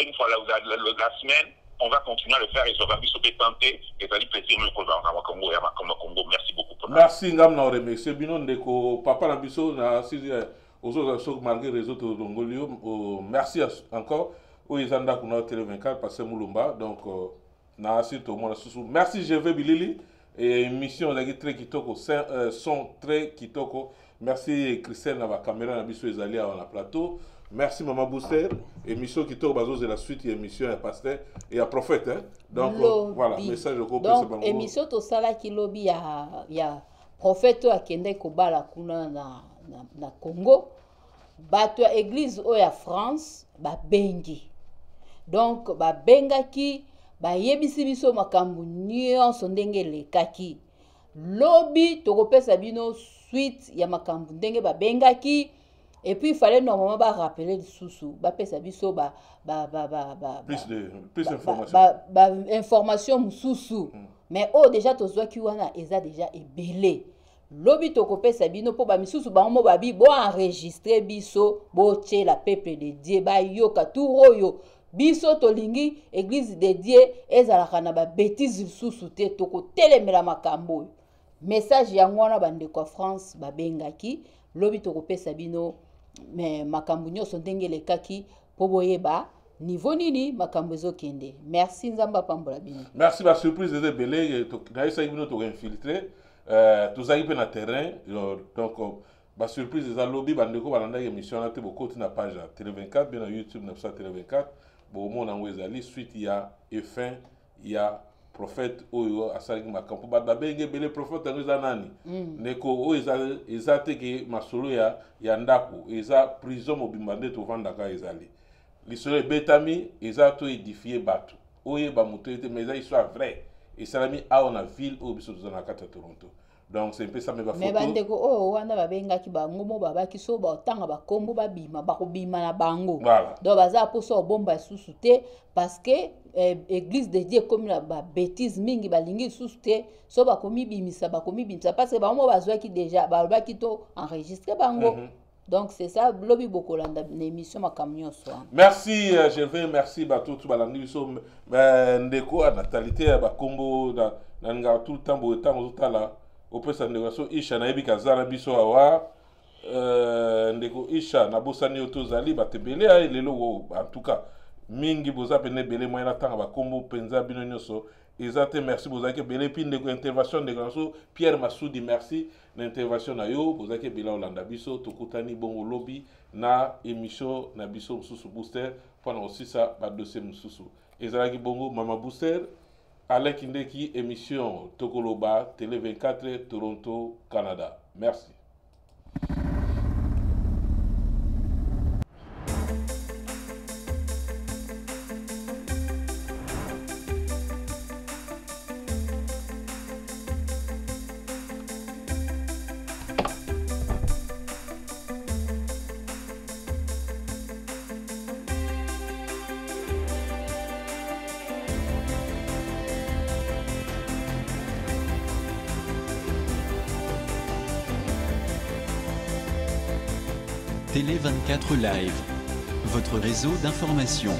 semaine, on va continuer à le faire et ça va bien se tenter et ça va plaisir le Congo et à Congo. Merci beaucoup. Merci, Ngam na remercier Bino Ndeko, Papa Nabiso, na aux autres malgré les autres Dongolio. Merci encore. Oui, Zanda Kuna Télé 24, passé Moulumba. Donc, merci, je vais Bilili. Et émission très kitoko, son très kitoko. Merci, Christelle, dans la caméra, dans la plateau. Merci, Maman Booster. Émission kitoko, bazo, c'est la suite, émission à pasteur et à prophète. Hein? Donc, voilà, message de groupe. Donc, émission, tout ça là qui lobby, il y a prophète à Kende Kobala Kuna na Congo. Bato ya église oya France, ba bengi. Donc, ba bengaki, ba yebisi biso makambu nyonso ndenge lekaki. Lobby tokopesa bino suite ya makambu ndenge ba bengaki. Et puis il fallait normalement ba rappeler lisusu, ba pesa biso plus d'informations. Information mususu. Mais déjà tozwaki wana eza déjà ebele. Lobby tokopesa bino po ba misusu bango babi bo enregistrer biso bo tche la peuple de Dieu ba yoka turoyo biso tolingi église de Dieu ezalaka na ba bêtise susu te toko telemela makambo message yango wana bande ko France ba bengaki lobby tokopesa bino mais makambo nyonso ndenge lekaki po boyeba niveau nini makambo ezokende. Merci nzamba pambola bino. Merci ba surprise de belé na esa bino to infiltrer tous arrivent dans le terrain, donc la surprise des lobby, bandeko balanda émission na te beaucoup na page Télé 24, bien YouTube na Télé 24. Bon mon angwezali suite il y a F1, il y a prophète oyo asali makampo ba benge bele prophète ngeza nani. Neko o ezate ke masolo ya ndako, eza prison mobimba nde to vanda ka ezali. L'histoire betami ezato édifier bato. Oye ba motoité mais ça histoire vrai. Et ça l'a mis à la ville au biso dans la carte de Toronto. Donc c'est un peu ça mes photos. Mais bandeko oh wana babenga ki bango mo babaki so ba tanga ba kombo ba bima ba ko bima na bango. Voilà. Donc baza po so bomba susuté parce que église de Dieu comme la ba bêtise mingi balingi susuté so ba komi bimisa parce que bango bazwa ki déjà ba ki to enregistrer bango. Donc c'est ça lobby bokolanda l'émission makamnyo soir. Merci Gervais, merci bato tout balandi so ndeko natalité ba kombo da nga tout le temps bo temps tala au pesa ndeko isha na ebi kazala biso awa ndeko isha na bosani otozali batebele lelo en tout cas mingi boza pene bele moyen na tanga ba kombo penza bino nyoso ezate merci boza ke bele pinde ko intervention de grand Pierre Massoudi merci na intervention na yo boza ke bela olanda biso tokutani bongo lobby na émission na biso mususu booster pona aussi ça ba dossier mususu ezalaki bongo mama booster Alain Kindeki émission Tokoloba Télé 24 Toronto Canada merci. Télé 24 Live, votre réseau d'information.